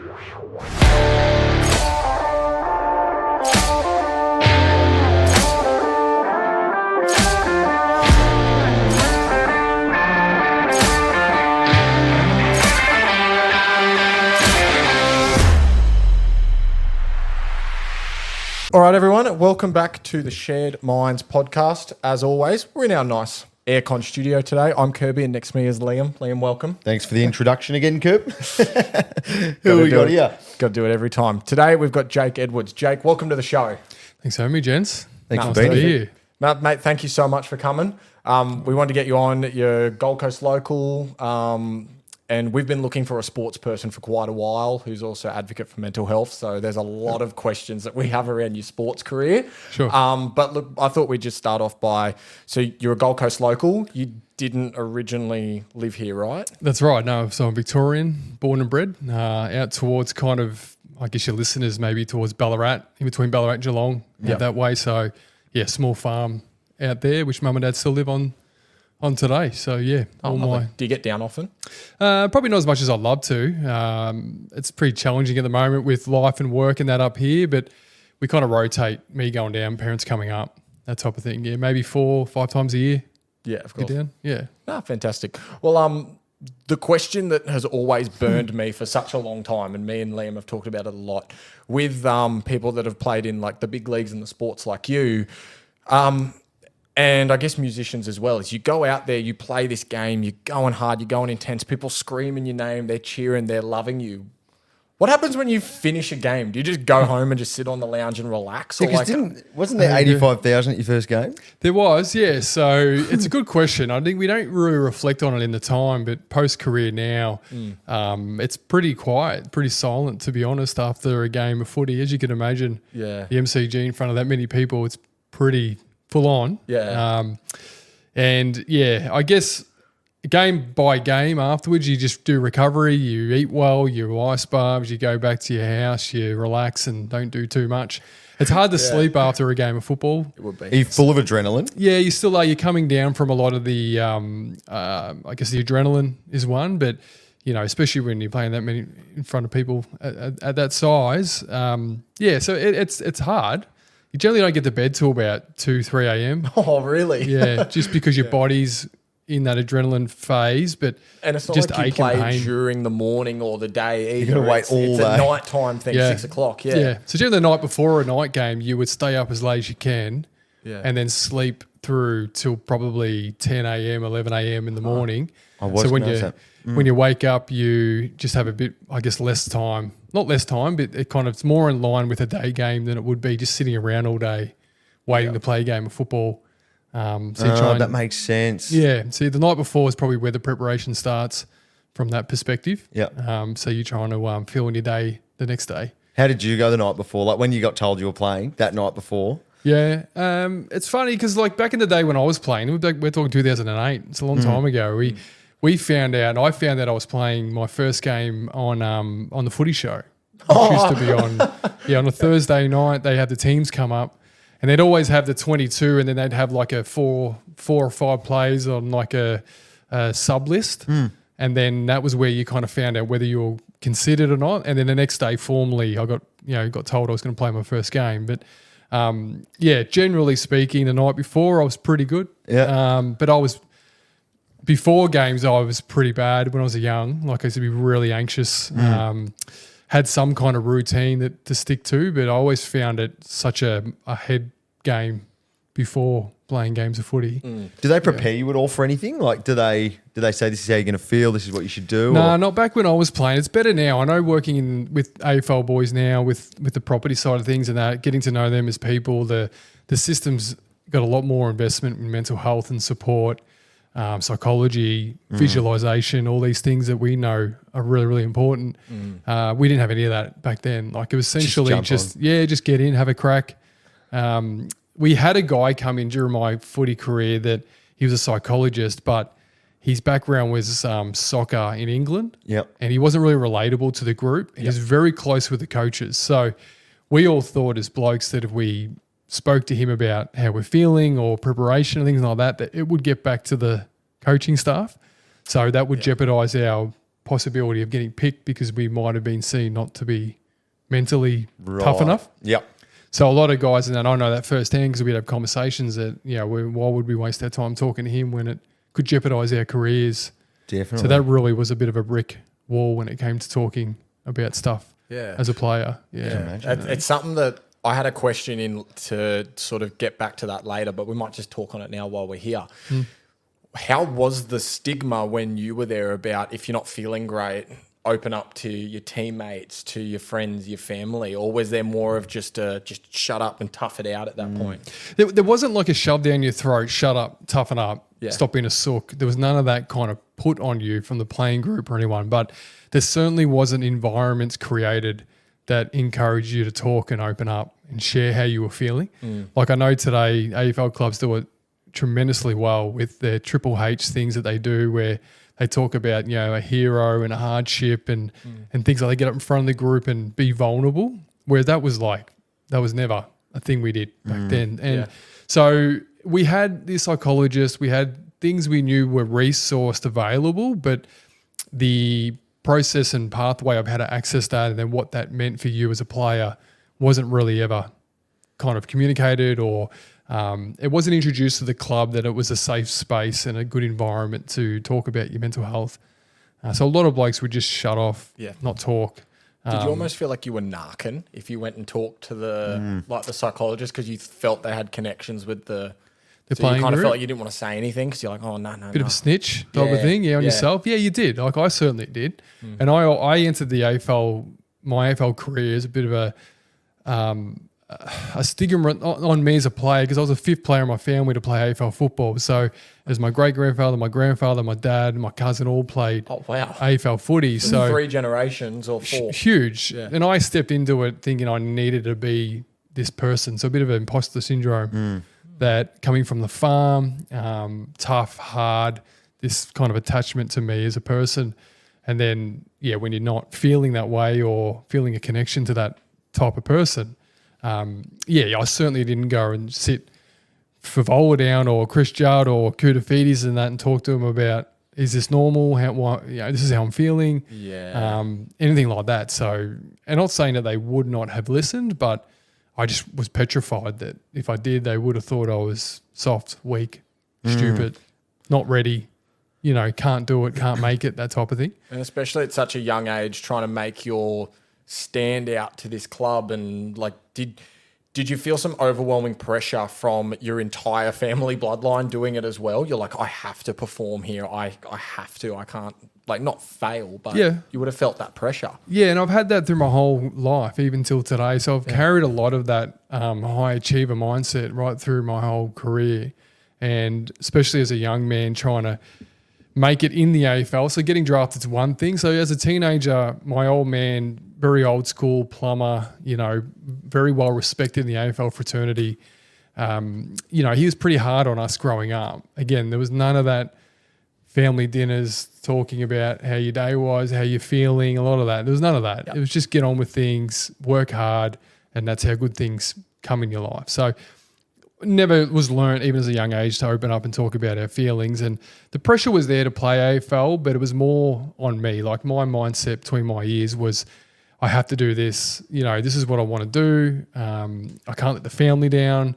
All right, everyone, welcome back to the Shared Minds podcast. As always, we're in our nice aircon studio today. I'm Kirby and next to me is Liam. Liam, welcome. Thanks for the introduction again, Kirb. Who we got here? Got to do it every time. Today, we've got Jake Edwards. Jake, welcome to the show. Thanks for having me, gents. Thanks Nice for being to be here. here. No, mate, thank you so much for coming. We wanted to get you on. You're Gold Coast local, and we've been looking for a sports person for quite a while who's also advocate for mental health. So there's a lot of questions that we have around your sports career. Sure. But look, I thought we'd just start off by, so you're a Gold Coast local. You didn't originally live here, right? That's right. No, so I'm Victorian, born and bred, out towards kind of, I guess your listeners maybe towards Ballarat, in between Ballarat and Geelong, Yep. that way. So, yeah, small farm out there, which mum and dad still live on today. So, yeah. Do you get down often? Probably not as much as I'd love to. It's pretty challenging at the moment with life and work and that up here, but we kind of rotate, me going down, parents coming up, that type of thing. Yeah, maybe 4 or 5 times a year. Yeah, of Get course. down. Yeah. Fantastic. Well, the question that has always burned me for such a long time, and me and Liam have talked about it a lot with people that have played in like the big leagues and the sports like you, and I guess musicians as well, is you go out there, you play this game, you're going hard, you're going intense, people screaming your name, they're cheering, they're loving you. What happens when you finish a game? Do you just go home and just sit on the lounge and relax? Or Wasn't there 85,000 at your first game? There was, yeah. So it's a good question. I think we don't really reflect on it in the time, but post-career now, it's pretty quiet, pretty silent, to be honest, after a game of footy. As you can imagine, Yeah. the MCG in front of that many people, it's pretty full on. Yeah. And, yeah, I guess game by game afterwards, you just do recovery, you eat well, you ice baths, you go back to your house, you relax and don't do too much. It's hard to sleep after a game of football. It would be. Are you full of adrenaline? Yeah, you still are. You're coming down from a lot of the, I guess the adrenaline is one, but, you know, especially when you're playing that many in front of people at that size. Yeah, so it's hard. You generally don't get to bed till about 2, 3 a.m. Oh, really? Yeah, just because your body's in that adrenaline phase, but And it's not just like you ache and play pain. during the morning or the day either. You gotta wait all It's day. a nighttime thing, Yeah. 6 o'clock. Yeah. So during the night before a night game, you would stay up as late as you can Yeah. and then sleep through till probably 10 a.m., 11 a.m. in the morning. I was So when gonna you say- when you wake up, you just have a bit, I guess, less time. Not less time, but it's more in line with a day game than it would be just sitting around all day waiting to play a game of football. So you try and, that makes sense. yeah. See, the night before is probably where the preparation starts from that perspective. Yep. So you're trying to fill in your day the next day. How did you go the night before? Like when you got told you were playing that night before? Yeah, it's funny because like back in the day when I was playing, we're talking 2008. It's a long time ago. I found out I was playing my first game on the Footy Show, which used to be on a Thursday night. They had the teams come up, and they'd always have the 22, and then they'd have like a four or five plays on like a sub list, and then that was where you kind of found out whether you were considered or not. And then the next day, formally, I got told I was going to play my first game, but. Yeah, generally speaking, the night before I was pretty good. Yeah. But before games, I was pretty bad when I was young. Like I used to be really anxious. Had some kind of routine to stick to, but I always found it such a head game before playing games of footy. Do they prepare you at all for anything? Like, do they say this is how you're going to feel? This is what you should do? No, or? not back when I was playing. It's better now. I know working with AFL boys now with the property side of things and that, getting to know them as people, the system's got a lot more investment in mental health and support, psychology, visualization, all these things that we know are really, really important. We didn't have any of that back then. Like it was essentially just get in, have a crack. We had a guy come in during my footy career that he was a psychologist, but his background was soccer in England. Yep. And he wasn't really relatable to the group. He was very close with the coaches. So we all thought as blokes that if we spoke to him about how we're feeling or preparation and things like that it would get back to the coaching staff. So that would jeopardise our possibility of getting picked because we might have been seen not to be mentally tough enough. Yep. So a lot of guys, and I know that firsthand because we'd have conversations that, why would we waste our time talking to him when it could jeopardise our careers? Definitely. So that really was a bit of a brick wall when it came to talking about stuff Yeah. as a player. It's something that I had a question in to sort of get back to that later, but we might just talk on it now while we're here. How was the stigma when you were there about if you're not feeling great, open up to your teammates, to your friends, your family, or was there more of just shut up and tough it out at that point? There wasn't like a shove down your throat, shut up, toughen up, stop being a sook. There was none of that kind of put on you from the playing group or anyone, but there certainly wasn't environments created that encouraged you to talk and open up and share how you were feeling. Like I know today AFL clubs do it tremendously well with their Triple H things that they do where they talk about, a hero and a hardship and things like they get up in front of the group and be vulnerable, where that was never a thing we did back then. And so we had the psychologist, we had things we knew were resourced available, but the process and pathway of how to access that and then what that meant for you as a player wasn't really ever kind of communicated or it wasn't introduced to the club that it was a safe space and a good environment to talk about your mental health. So a lot of blokes would just shut off, not talk. Did you almost feel like you were narking if you went and talked to the psychologist because you felt they had connections with the so you kind of felt like you didn't want to say anything because you're like, oh, no. Bit of a snitch type of thing, on yourself. Yeah, you did. Like I certainly did. And I entered the AFL, my AFL career as a bit of a stigma on me as a player because I was the fifth player in my family to play AFL football. So as my great-grandfather, my grandfather, my dad, and my cousin all played AFL footy. So 3 generations or 4. Huge. Yeah. And I stepped into it thinking I needed to be this person. So a bit of an imposter syndrome that coming from the farm, tough, hard, this kind of attachment to me as a person. And then, when you're not feeling that way or feeling a connection to that type of person, I certainly didn't go and sit for Vola down or Chris Judd or Koutafidis and that and talk to him about, is this normal? This is how I'm feeling. Anything like that. So, and not saying that they would not have listened, but I just was petrified that if I did, they would have thought I was soft, weak, stupid, not ready, can't do it, can't make it, that type of thing. And especially at such a young age, trying to make your stand out to this club and did you feel some overwhelming pressure from your entire family bloodline doing it as well? You're like, I have to perform here. I have to. I can't not fail, but you would have felt that pressure. Yeah, and I've had that through my whole life, even till today. So I've carried a lot of that high achiever mindset right through my whole career, and especially as a young man trying to make it in the AFL. So getting drafted is one thing. So as a teenager, my old man, very old school plumber, very well respected in the AFL fraternity. He was pretty hard on us growing up. Again, there was none of that family dinners talking about how your day was, how you're feeling, a lot of that. There was none of that. Yep. It was just get on with things, work hard, and that's how good things come in your life. So never was learnt, even as a young age, to open up and talk about our feelings. And the pressure was there to play AFL, but it was more on me. Like my mindset between my ears was, I have to do this. This is what I want to do. I can't let the family down,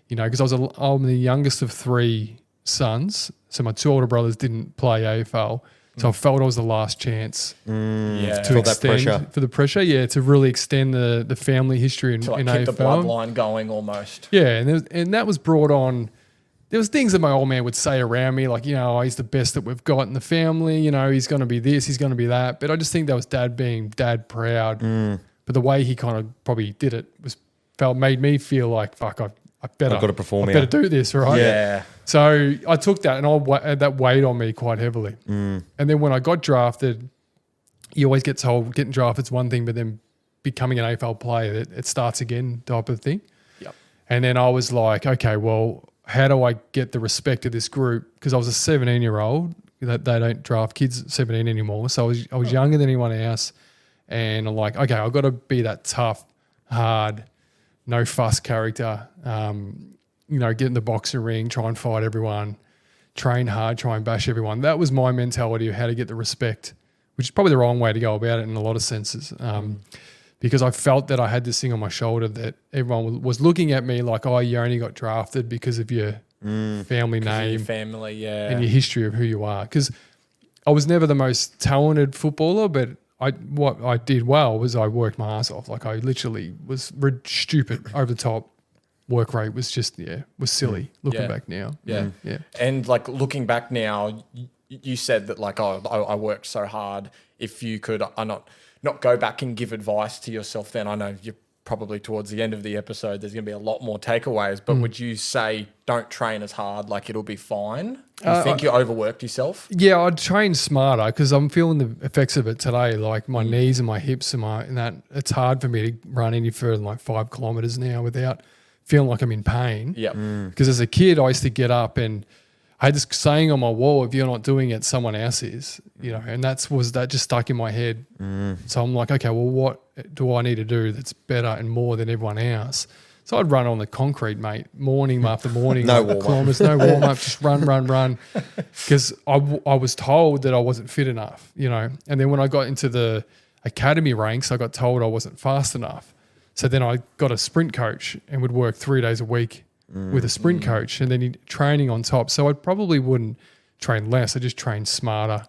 because I'm the youngest of 3 sons. So my 2 older brothers didn't play AFL. So I felt it was the last chance to extend for the pressure, to really extend the family history in to in keep AFL. the bloodline going almost. Yeah, and that was brought on. There was things that my old man would say around me, like, he's the best that we've got in the family. He's going to be this, he's going to be that. But I just think that was dad being dad proud. But the way he kind of probably did it made me feel like, fuck, I've got to perform. I better do this, right? Yeah. So I took that, and that weighed on me quite heavily. And then when I got drafted, you always get told getting drafted's one thing, but then becoming an AFL player, it starts again type of thing. Yep. And then I was like, okay, well, how do I get the respect of this group? Because I was a 17-year-old. They don't draft kids at 17 anymore. So I was younger than anyone else. And I'm like, okay, I've got to be that tough, hard, no fuss character. Get in the boxing ring, try and fight everyone, train hard, try and bash everyone. That was my mentality of how to get the respect which is probably the wrong way to go about it in a lot of senses. Because I felt that I had this thing on my shoulder that everyone was looking at me like, oh, you only got drafted because of your family name, Your family, yeah. and your history of who you are. Because I was never the most talented footballer, but what I did well was I worked my ass off. Like I literally was stupid, over the top. Work rate was just, was silly looking back now. Yeah. And like looking back now, you said that like, oh, I worked so hard. If you could not go back and give advice to yourself then, I know you're probably towards the end of the episode, there's going to be a lot more takeaways, but would you say don't train as hard, like it'll be fine? You think you overworked yourself? Yeah, I'd train smarter because I'm feeling the effects of it today. Like my knees and my hips and that it's hard for me to run any further than like 5 kilometers now without feeling like I'm in pain. Yeah. Because as a kid, I used to get up and I had this saying on my wall, if you're not doing it, someone else is, and that just stuck in my head. So I'm like, okay, well, what do I need to do that's better and more than everyone else? So I'd run on the concrete, mate, morning after morning. No like warm-up. kilometers, no warm up, just run. Because I was told that I wasn't fit enough, And then when I got into the academy ranks, I got told I wasn't fast enough. So then I got a sprint coach and would work 3 days a week with a sprint coach and then training on top. So I probably wouldn't train less. I just train smarter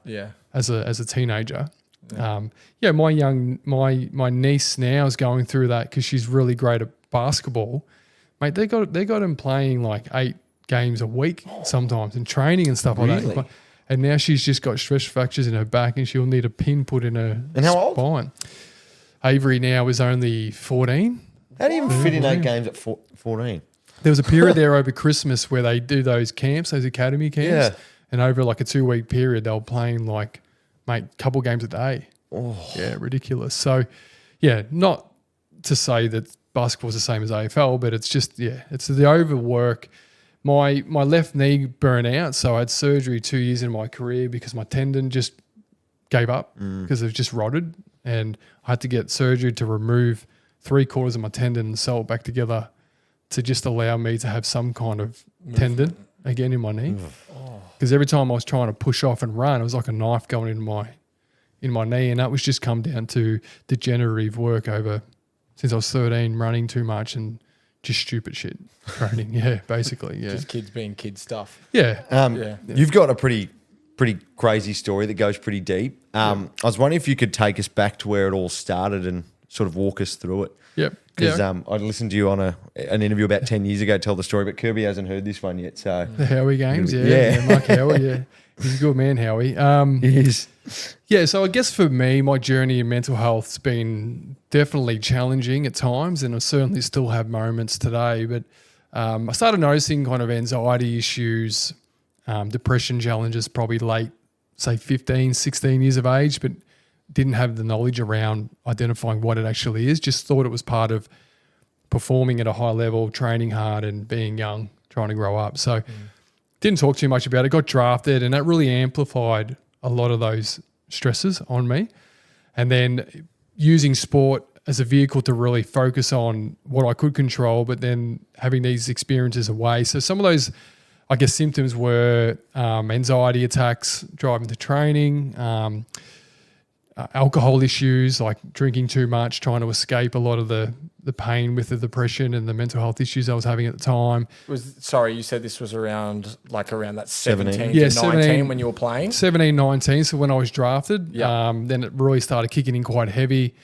as a teenager. Yeah. My niece now is going through that because she's really great at basketball. Mate, they got him playing like 8 games a week sometimes and training and stuff like Really? that. And now she's just got stress fractures in her back and she'll need a pin put in her And how old? spine. Avery now is only 14. How do you even fit in 8 games at 14? There was a period there over Christmas where they do those camps, those academy camps. Yeah. And over like a 2-week period, they were playing like, mate, a couple games a day. Oh. Yeah, ridiculous. So, yeah, not to say that basketball is the same as AFL, but it's just, it's the overwork. My left knee burned out, so I had surgery 2 years into my career because my tendon just gave up because it just rotted. And I had to get surgery to remove 3/4 of my tendon and sew it back together to just allow me to have some kind of tendon again in my knee. Because every time I was trying to push off and run, it was like a knife going in my knee, and that was just come down to degenerative work over since I was 13, running too much and just stupid shit training. Yeah, basically. Yeah, Just kids being kid stuff. yeah. You've got a pretty crazy story that goes pretty deep. I was wondering if you could take us back to where it all started and sort of walk us through it. Yep. Because I listened to you on an interview about 10 years ago tell the story, but Kirby hasn't heard this one yet. So The Howie games, Yeah. Mark Howie, yeah. He's a good man, Howie. he is. Yeah, so I guess for me, my journey in mental health's been definitely challenging at times, and I certainly still have moments today. But I started noticing kind of anxiety issues, depression challenges probably late, say 15, 16 years of age, but didn't have the knowledge around identifying what it actually is. Just thought it was part of performing at a high level, training hard and being young, trying to grow up. So didn't talk too much about it, got drafted, and that really amplified a lot of those stresses on me. And then using sport as a vehicle to really focus on what I could control, but then having these experiences away. So some of those, I guess, symptoms were anxiety attacks, driving to training, alcohol issues like drinking too much, trying to escape a lot of the pain with the depression and the mental health issues I was having at the time. You said this was around that 17 Yeah, to 19 17 when you were playing? 17, 19, so when I was drafted, Yeah. then it really started kicking in quite heavy.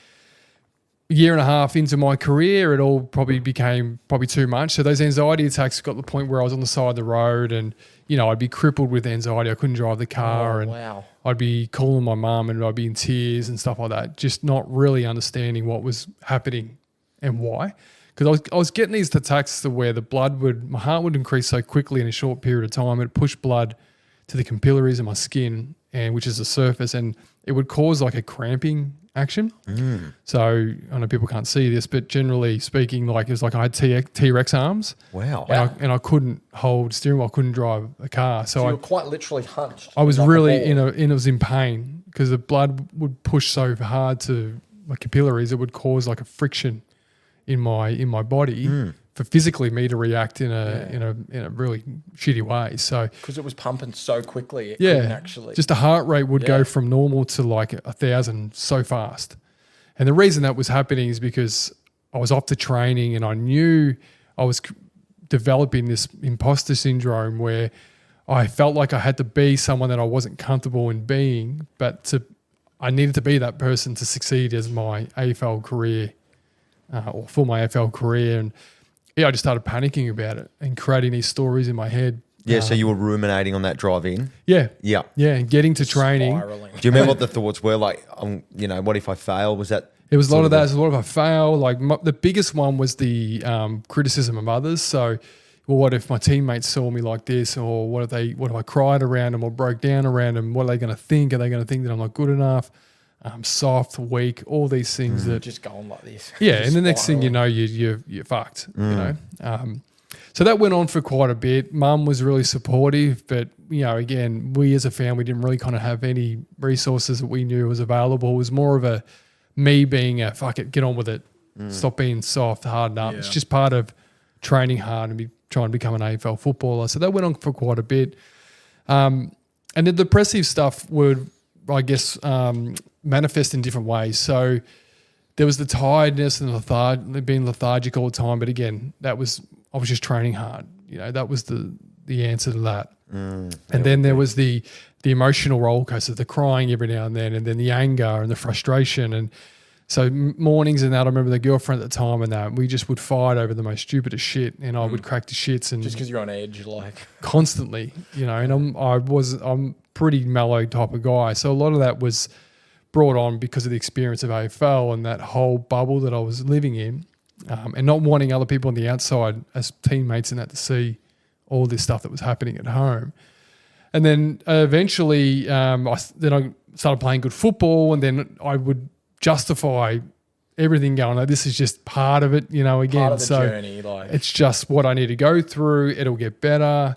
A year and a half into my career, it all probably became too much. So those anxiety attacks got to the point where I was on the side of the road and, I'd be crippled with anxiety. I couldn't drive the car and Wow. I'd be calling my mum and I'd be in tears and stuff like that, just not really understanding what was happening and why. Because I was getting these attacks to where my heart would increase so quickly in a short period of time. It'd push blood to the capillaries of my skin, and which is the surface, and it would cause like a cramping action. So I know people can't see this, but generally speaking, like it's like I had T-Rex arms. Wow. And I couldn't hold steering wheel, I couldn't drive a car. So you were quite literally hunched. I was like a really ball. it was in pain because the blood would push so hard to my capillaries, it would cause like a friction in my body for physically me to react in a really shitty way. So because it was pumping so quickly, it couldn't actually. Just the heart rate would go from normal to like 1,000 so fast. And the reason that was happening is because I was off the training and I knew I was developing this imposter syndrome where I felt like I had to be someone that I wasn't comfortable in being, but I needed to be that person to succeed as my AFL career or for my AFL career. And I just started panicking about it and creating these stories in my head. Yeah, so you were ruminating on that drive in? Yeah. Yeah. Yeah, and getting to training. Spiraling. Do you remember what the thoughts were? Like, what if I fail? Was that? It was a lot of that. It was a lot of I fail. Like the biggest one was the criticism of others. So, well, what if my teammates saw me like this, or what if I cried around them or broke down around them? What are they going to think? Are they going to think that I'm not good enough? Soft, weak, all these things that just going like this. Yeah, and the next thing you know, you're fucked. You know. So that went on for quite a bit. Mum was really supportive, but again, we as a family didn't really kind of have any resources that we knew was available. It was more of a me being a fuck it, get on with it, stop being soft, harden up. Yeah. It's just part of training hard and trying to become an AFL footballer. So that went on for quite a bit. And the depressive stuff would, I guess, manifest in different ways. So there was the tiredness and being lethargic all the time. But again, I was just training hard. That was the answer to that. And then there was the emotional roller coaster, the crying every now and then the anger and the frustration. And so mornings and that, I remember the girlfriend at the time and that, we just would fight over the most stupidest shit, and I would crack the shits. And just because you're on edge, like. Constantly, and I'm pretty mellow type of guy. So a lot of that was brought on because of the experience of AFL and that whole bubble that I was living in, and not wanting other people on the outside as teammates and that to see all this stuff that was happening at home. And then eventually I started playing good football, and then I would justify everything going, like, this is just part of it, again. Part of the journey. It's just what I need to go through. It'll get better.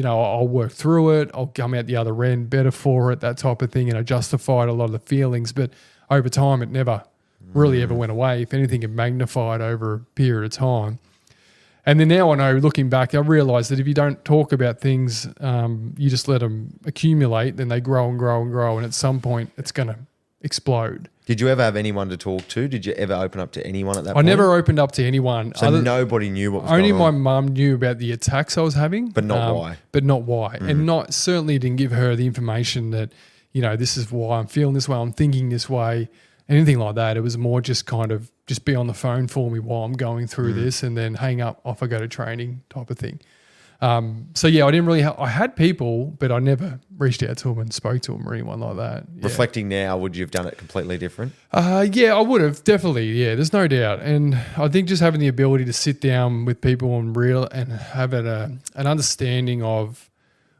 I'll work through it. I'll come out the other end better for it, that type of thing. And I justified a lot of the feelings. But over time, it never really ever went away. If anything, it magnified over a period of time. And then now I know, looking back, I realised that if you don't talk about things, you just let them accumulate, then they grow and grow and grow. And at some point, it's going to explode. Did you ever have anyone to talk to? Did you ever open up to anyone at that point? I never opened up to anyone. So nobody knew what was going on? Only my mum knew about the attacks I was having. But not why. But not why. And certainly didn't give her the information that, this is why I'm feeling this way, I'm thinking this way, anything like that. It was more just kind of just be on the phone for me while I'm going through this, and then hang up, off I go to training type of thing. So yeah, I didn't really I had people, but I never reached out to them and spoke to them or anyone like that. Yeah. Reflecting now, would you have done it completely different? Yeah, I would have, definitely. Yeah, there's no doubt. And I think just having the ability to sit down with people and have an understanding of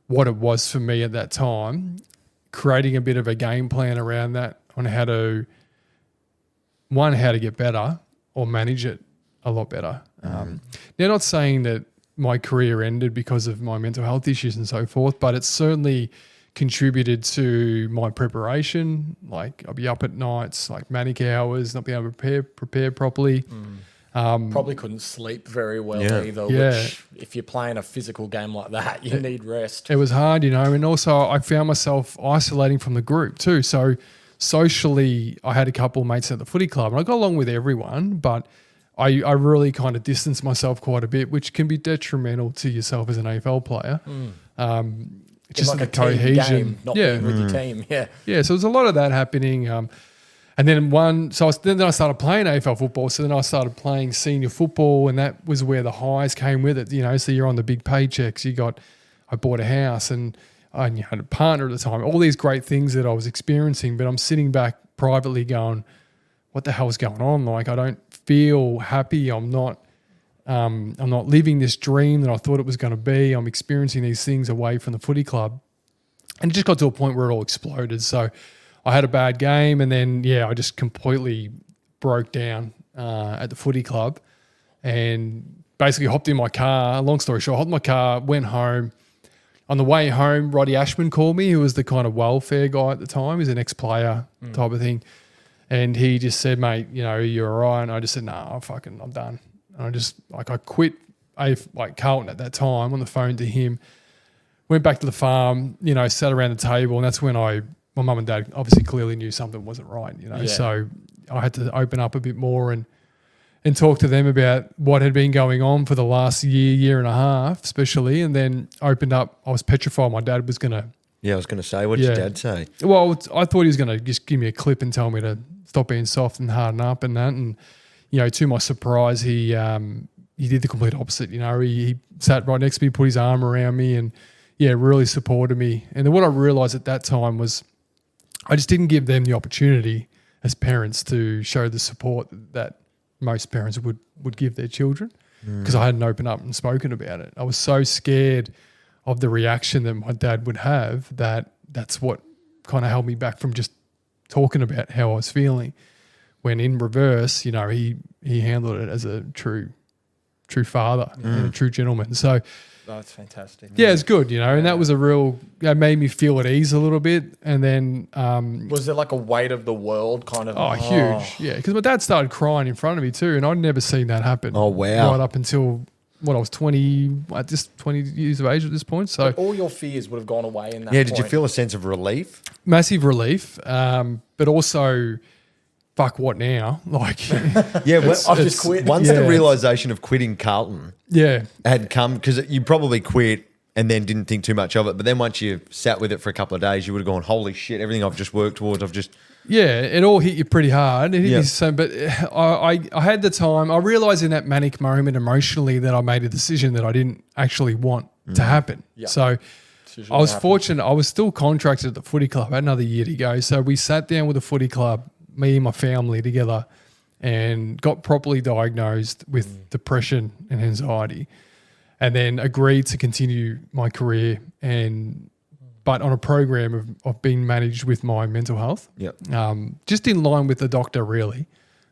what it was for me at that time, creating a bit of a game plan around that on how to get better or manage it a lot better. Now, not saying that my career ended because of my mental health issues and so forth, but it certainly contributed to my preparation. Like, I'll be up at nights, like manic hours, not being able to prepare properly. Probably couldn't sleep very well either, which if you're playing a physical game like that, you need rest. It was hard, and also I found myself isolating from the group too. So socially, I had a couple of mates at the footy club, and I got along with everyone, but I really kind of distanced myself quite a bit, which can be detrimental to yourself as an AFL player. Just like the a cohesion, game, not being with your team. Yeah. So there's a lot of that happening. And then then I started playing AFL football. So then I started playing senior football, and that was where the highs came with it. So you're on the big paychecks. I bought a house, and I had a partner at the time. All these great things that I was experiencing, but I'm sitting back privately going, what the hell's going on? Like, I don't feel happy. I'm not living this dream that I thought it was going to be. I'm experiencing these things away from the footy club. And it just got to a point where it all exploded. So I had a bad game, and then, I just completely broke down at the footy club and basically hopped in my car. Long story short, hopped in my car, went home. On the way home, Roddy Ashman called me, who was the kind of welfare guy at the time. He's an ex-player type of thing. And he just said, mate, you're all right. And I just said, no, I'm done. And I quit Carlton at that time on the phone to him, went back to the farm, sat around the table, and that's when my mum and dad obviously clearly knew something wasn't right, Yeah. So I had to open up a bit more and talk to them about what had been going on for the last year and a half, especially, and then opened up. I was petrified my dad was going to. Yeah, I was going to say, what did your dad say? Well, I thought he was going to just give me a clip and tell me to stop being soft and harden up and that. And, to my surprise, he did the complete opposite. He sat right next to me, put his arm around me and, really supported me. And then what I realised at that time was I just didn't give them the opportunity as parents to show the support that most parents would give their children because I hadn't opened up and spoken about it. I was so scared of the reaction that my dad would have that's what kind of held me back from just talking about how I was feeling. When in reverse, he handled it as a true father and a true gentleman. So That's fantastic. yeah, it's good, and that was that made me feel at ease a little bit. And then was there like a weight of the world kind of? oh, huge, yeah, because my dad started crying in front of me too, and I'd never seen that happen. Oh, wow. Right up until I was 20, just 20 years of age at this point. So all your fears would have gone away in that. Yeah, did you point. feel a sense of relief? massive relief, but also, fuck, what now? Like, Yeah, well, I've just quit. Once Yeah. the realisation of quitting Carlton yeah, had come, because you probably quit and then didn't think too much of it, but then once you sat with it for a couple of days, you would have gone, holy shit, everything I've just worked towards, yeah, it all hit you pretty hard. It hit Yeah. me so, but I had the time. I realised in that manic moment emotionally that I made a decision that I didn't actually want to happen. Yeah. So Decision I was happened. fortunate. I was still contracted at the footy club. I had another year to go. So we sat down with the footy club, me and my family together, and got properly diagnosed with depression and anxiety, and then agreed to continue my career but on a program of being managed with my mental health. Yep. Just in line with the doctor, really.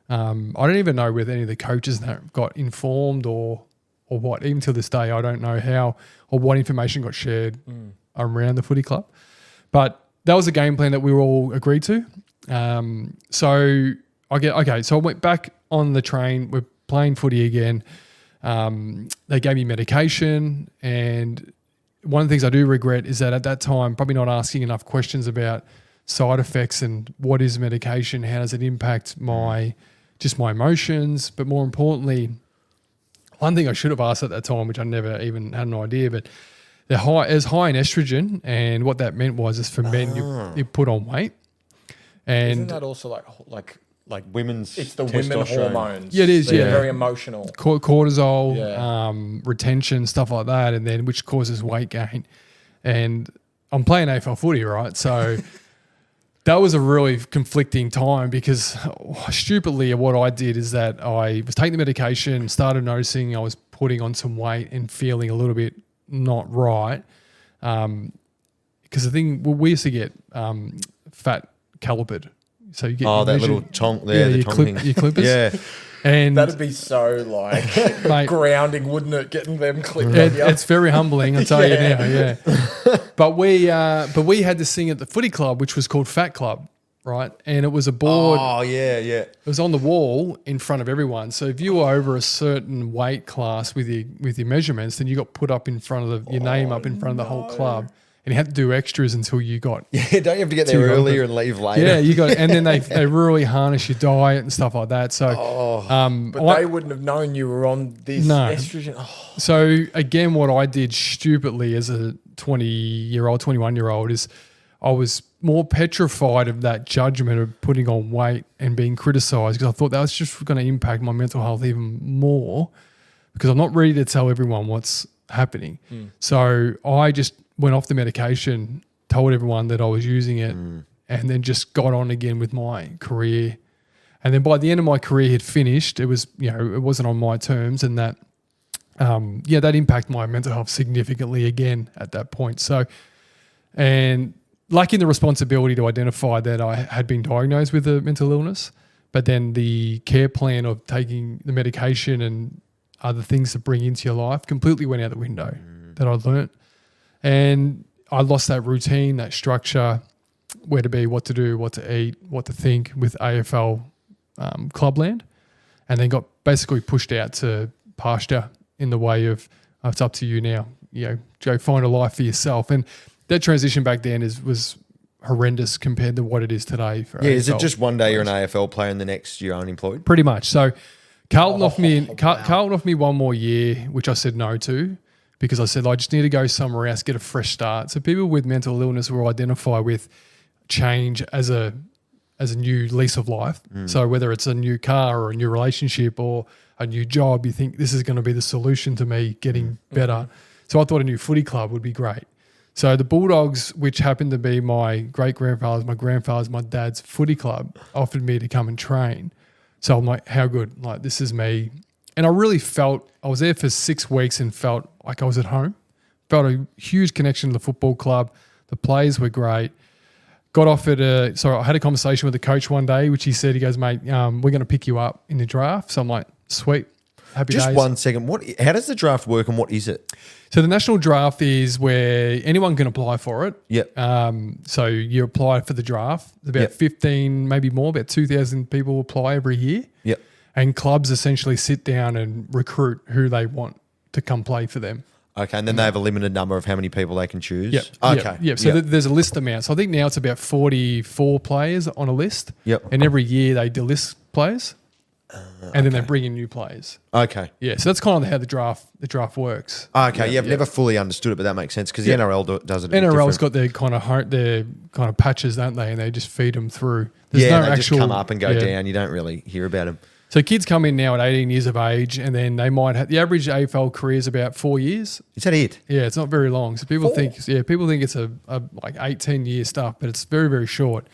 I don't even know whether any of the coaches that got informed or what. Even to this day, I don't know how or what information got shared around the footy club. But that was a game plan that we were all agreed to. So I went back on the train. We're playing footy again. They gave me medication, and one of the things I do regret is that at that time, probably not asking enough questions about side effects and what is medication, how does it impact my emotions, but more importantly, one thing I should have asked at that time, which I never even had an idea, but they're high in estrogen, and what that meant was for men you put on weight, and Isn't that also like women's it's the women testosterone. hormones? Yeah, it is, They're yeah. very emotional. cortisol, Yeah. retention, stuff like that, and then which causes weight gain. And I'm playing AFL footy, right? So that was a really conflicting time because stupidly what I did is that I was taking the medication, started noticing I was putting on some weight and feeling a little bit not right. Because the thing, we used to get fat calipered. So you get That measure- little tonk there, the your tonk thing. your clippers. Yeah. And That'd be so like Mate. grounding, wouldn't it? Getting them clipped. It's very humbling, I'll tell Yeah. you now. Yeah, but we had this thing at the footy club, which was called Fat Club, right? And it was a board. Oh, yeah, yeah. It was on the wall in front of everyone. So if you were over a certain weight class with your measurements, then you got put up in front of your name up in front of the whole club, and you had to do extras until you got. Yeah, don't you have to get there Too earlier hungry. and leave later? Yeah, you got, and then they really harness your diet and stuff like that. So, But they wouldn't have known you were on this No. estrogen. Oh, So again, what I did stupidly as a 20-year-old, 21-year-old is I was more petrified of that judgment of putting on weight and being criticised because I thought that was just going to impact my mental health even more because I'm not ready to tell everyone what's happening. So I just went off the medication, told everyone that I was using it, and then just got on again with my career. And then by the end of my career had finished, it was, it wasn't on my terms, and that that impacted my mental health significantly again at that point. So, and lacking the responsibility to identify that I had been diagnosed with a mental illness, but then the care plan of taking the medication and other things to bring into your life completely went out the window that I learnt. And I lost that routine, that structure, where to be, what to do, what to eat, what to think with AFL clubland, and then got basically pushed out to pasture in the way of it's up to you now. Go find a life for yourself. And that transition back then was horrendous compared to what it is today. For Yeah, is it AFL just one day you're an players. AFL player and the next you're unemployed? Pretty much. So Carlton offered me one more year, which I said no to because I said I just need to go somewhere else, get a fresh start. So people with mental illness will identify with change as a new lease of life. So whether it's a new car or a new relationship or a new job, you think this is going to be the solution to me getting better. So I thought a new footy club would be great. So the Bulldogs, which happened to be my great-grandfather's, my grandfather's, my dad's footy club, offered me to come and train. So I'm like, how good? Like, this is me. And I really felt, I was there for 6 weeks and felt like I was at home. Felt a huge connection to the football club. The players were great. Got offered I had a conversation with the coach one day, which he said, he goes, mate, we're going to pick you up in the draft. So I'm like, sweet. Happy Just days. 1 second. How does the draft work and what is it? So the national draft is where anyone can apply for it. Yep. So you apply for the draft. There's about 15, maybe more, about 2,000 people apply every year. Yep. And clubs essentially sit down and recruit who they want to come play for them. Okay, and then they have a limited number of how many people they can choose? Yep. Okay. Yep. So there's a list amount. So I think now it's about 44 players on a list. Yep. And every year they delist players. And then they bring in new players. Okay. Yeah, so that's kind of how the draft works. Okay, I've never fully understood it, but that makes sense because the NRL does it. NRL's got their kind of patches, don't they? And they just feed them through. There's no they actual, just come up and go down. You don't really hear about them. So kids come in now at 18 years of age, and then they might have the average AFL career is about 4 years. Is that it? Yeah, it's not very long. So people think it's a like 8-10 year stuff, but it's very, very short.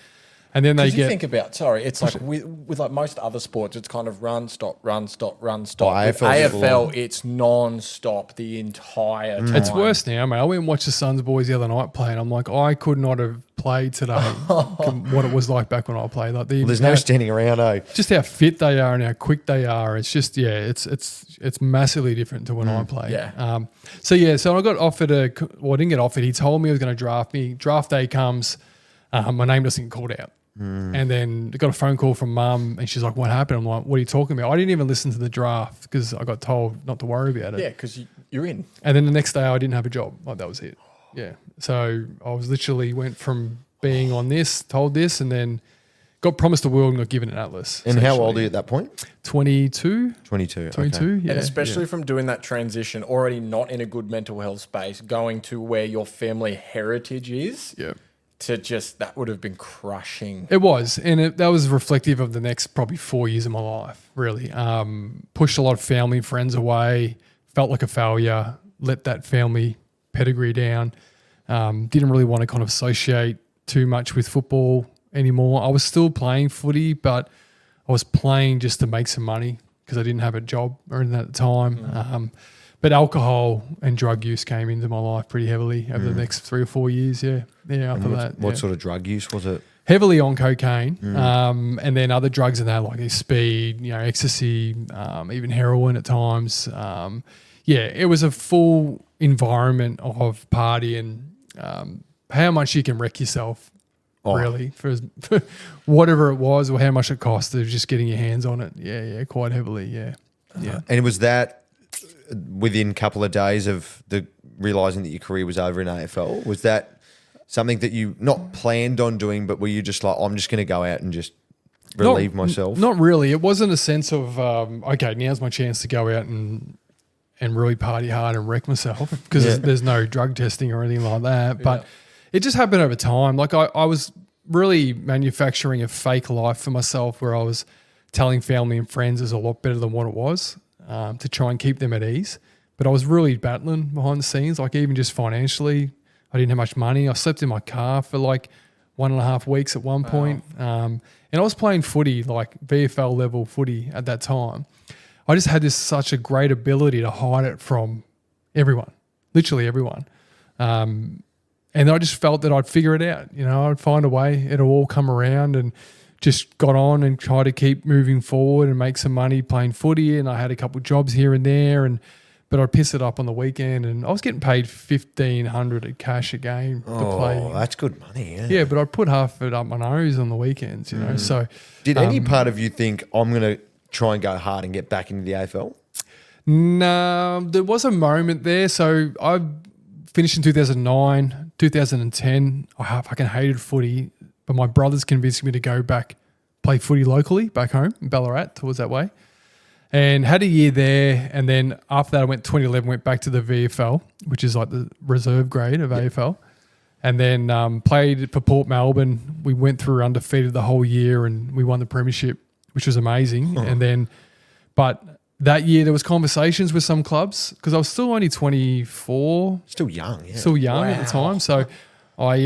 And then they you think about, it's like with like most other sports, it's kind of run, stop, run, stop, run, stop. Oh, With AFL, it's non-stop the entire time. It's worse now, mate. I went and watched the Suns boys the other night play, and I'm like, I could not have played today what it was like back when I played. Like There's no standing around, just how fit they are and how quick they are. It's just, it's massively different to when I played. Yeah. So I got offered I didn't get offered. He told me he was going to draft me. Draft day comes, my name doesn't get called out. And then I got a phone call from mum and she's like, what happened? I'm like, what are you talking about? I didn't even listen to the draft because I got told not to worry about it. Yeah, because you're in. And then the next day I didn't have a job. Like that was it. Yeah. So I was literally went from being on this, told this, and then got promised the world and got given an atlas. And how old are you at that point? 22. 22. 22, Okay. yeah. And especially from doing that transition, already not in a good mental health space, going to where your family heritage is. Yeah. That would have been crushing. It was, and that was reflective of the next probably 4 years of my life, really. Pushed a lot of family and friends away, felt like a failure, let that family pedigree down. Didn't really want to kind of associate too much with football anymore. I was still playing footy, but I was playing just to make some money because I didn't have a job or anything at the time. But alcohol and drug use came into my life pretty heavily over the next 3 or 4 years. Yeah. After that. What sort of drug use was it? Heavily on cocaine, and then other drugs in that, like speed, ecstasy, even heroin at times. It was a full environment of party and how much you can wreck yourself, really, for whatever it was or how much it cost of just getting your hands on it. Yeah, quite heavily. Yeah. And was that within a couple of days of the realising that your career was over in AFL? Was that something that you not planned on doing, but were you just like, I'm just going to go out and just relieve myself? Not really. It wasn't a sense of, okay, now's my chance to go out and really party hard and wreck myself because there's no drug testing or anything like that. But it just happened over time. Like I was really manufacturing a fake life for myself where I was telling family and friends is a lot better than what it was to try and keep them at ease. But I was really battling behind the scenes, like even just financially. I didn't have much money. I slept in my car for like 1.5 weeks at one point. And I was playing footy, like VFL level footy at that time. I just had such a great ability to hide it from everyone, literally everyone. And I just felt that I'd figure it out. I'd find a way. It'll all come around, and just got on and tried to keep moving forward and make some money playing footy. And I had a couple of jobs here and there, but I'd piss it up on the weekend, and I was getting paid $1,500 a cash a game to play. Oh, that's good money. Yeah, but I'd put half of it up my nose on the weekends. So did any part of you think I'm going to try and go hard and get back into the AFL? No, there was a moment there. So I finished in 2009, 2010. I fucking hated footy, but my brothers convinced me to go back play footy locally back home in Ballarat, towards that way. And had a year there, and then after that, I went 2011, went back to the VFL, which is like the reserve grade of AFL, and then played for Port Melbourne. We went through undefeated the whole year, and we won the premiership, which was amazing. And then, but that year there was conversations with some clubs because I was still only 24, Still young, yeah. still young at the time. So I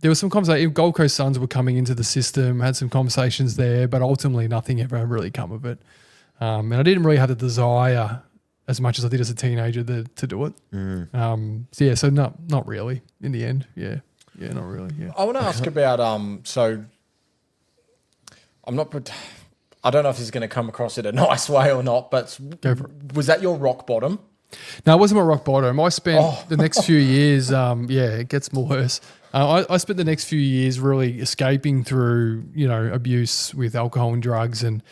there was some conversation. Gold Coast Suns were coming into the system, had some conversations there, but ultimately nothing ever really come of it. And I didn't really have the desire as much as I did as a teenager to do it. So not really in the end. Yeah, not really. Yeah. I want to ask about so I don't know if this is going to come across in a nice way or not, but Go for it. was that your rock bottom? No, it wasn't my rock bottom. I spent the next few years, it gets more worse. I spent the next few years really escaping through, abuse with alcohol and drugs, and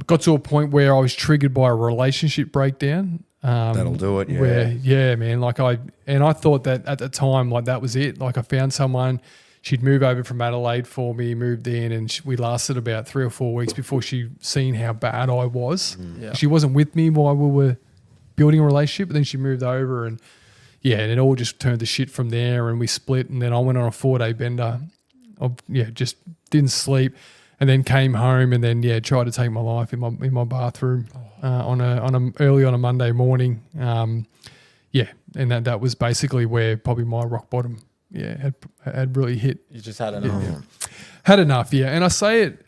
got to a point where I was triggered by a relationship breakdown. That'll do it, yeah. Where, man, I thought that at the time, that was it. Like I found someone, she'd move over from Adelaide for me, moved in, and we lasted about 3 or 4 weeks before she seen how bad I was. Yeah. She wasn't with me while we were building a relationship, but then she moved over, and and it all just turned to shit from there, and we split, and then I went on a 4-day bender. Just didn't sleep, and then came home, and then tried to take my life in my bathroom early on a Monday morning. And that was basically where probably my rock bottom had really hit. You just had enough. Had enough, and I say it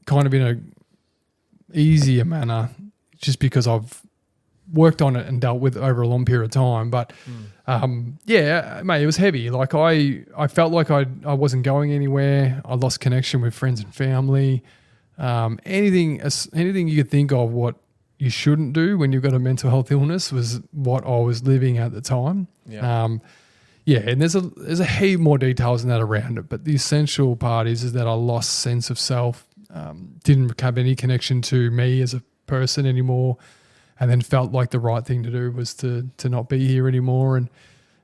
kind of in a easier manner, just because I've worked on it and dealt with it over a long period of time. But mate, it was heavy. Like I felt like I wasn't going anywhere. I lost connection with friends and family. Anything you could think of what you shouldn't do when you've got a mental health illness was what I was living at the time. And there's a heap more details than that around it, but the essential part is that I lost sense of self, didn't have any connection to me as a person anymore, and then felt like the right thing to do was to not be here anymore,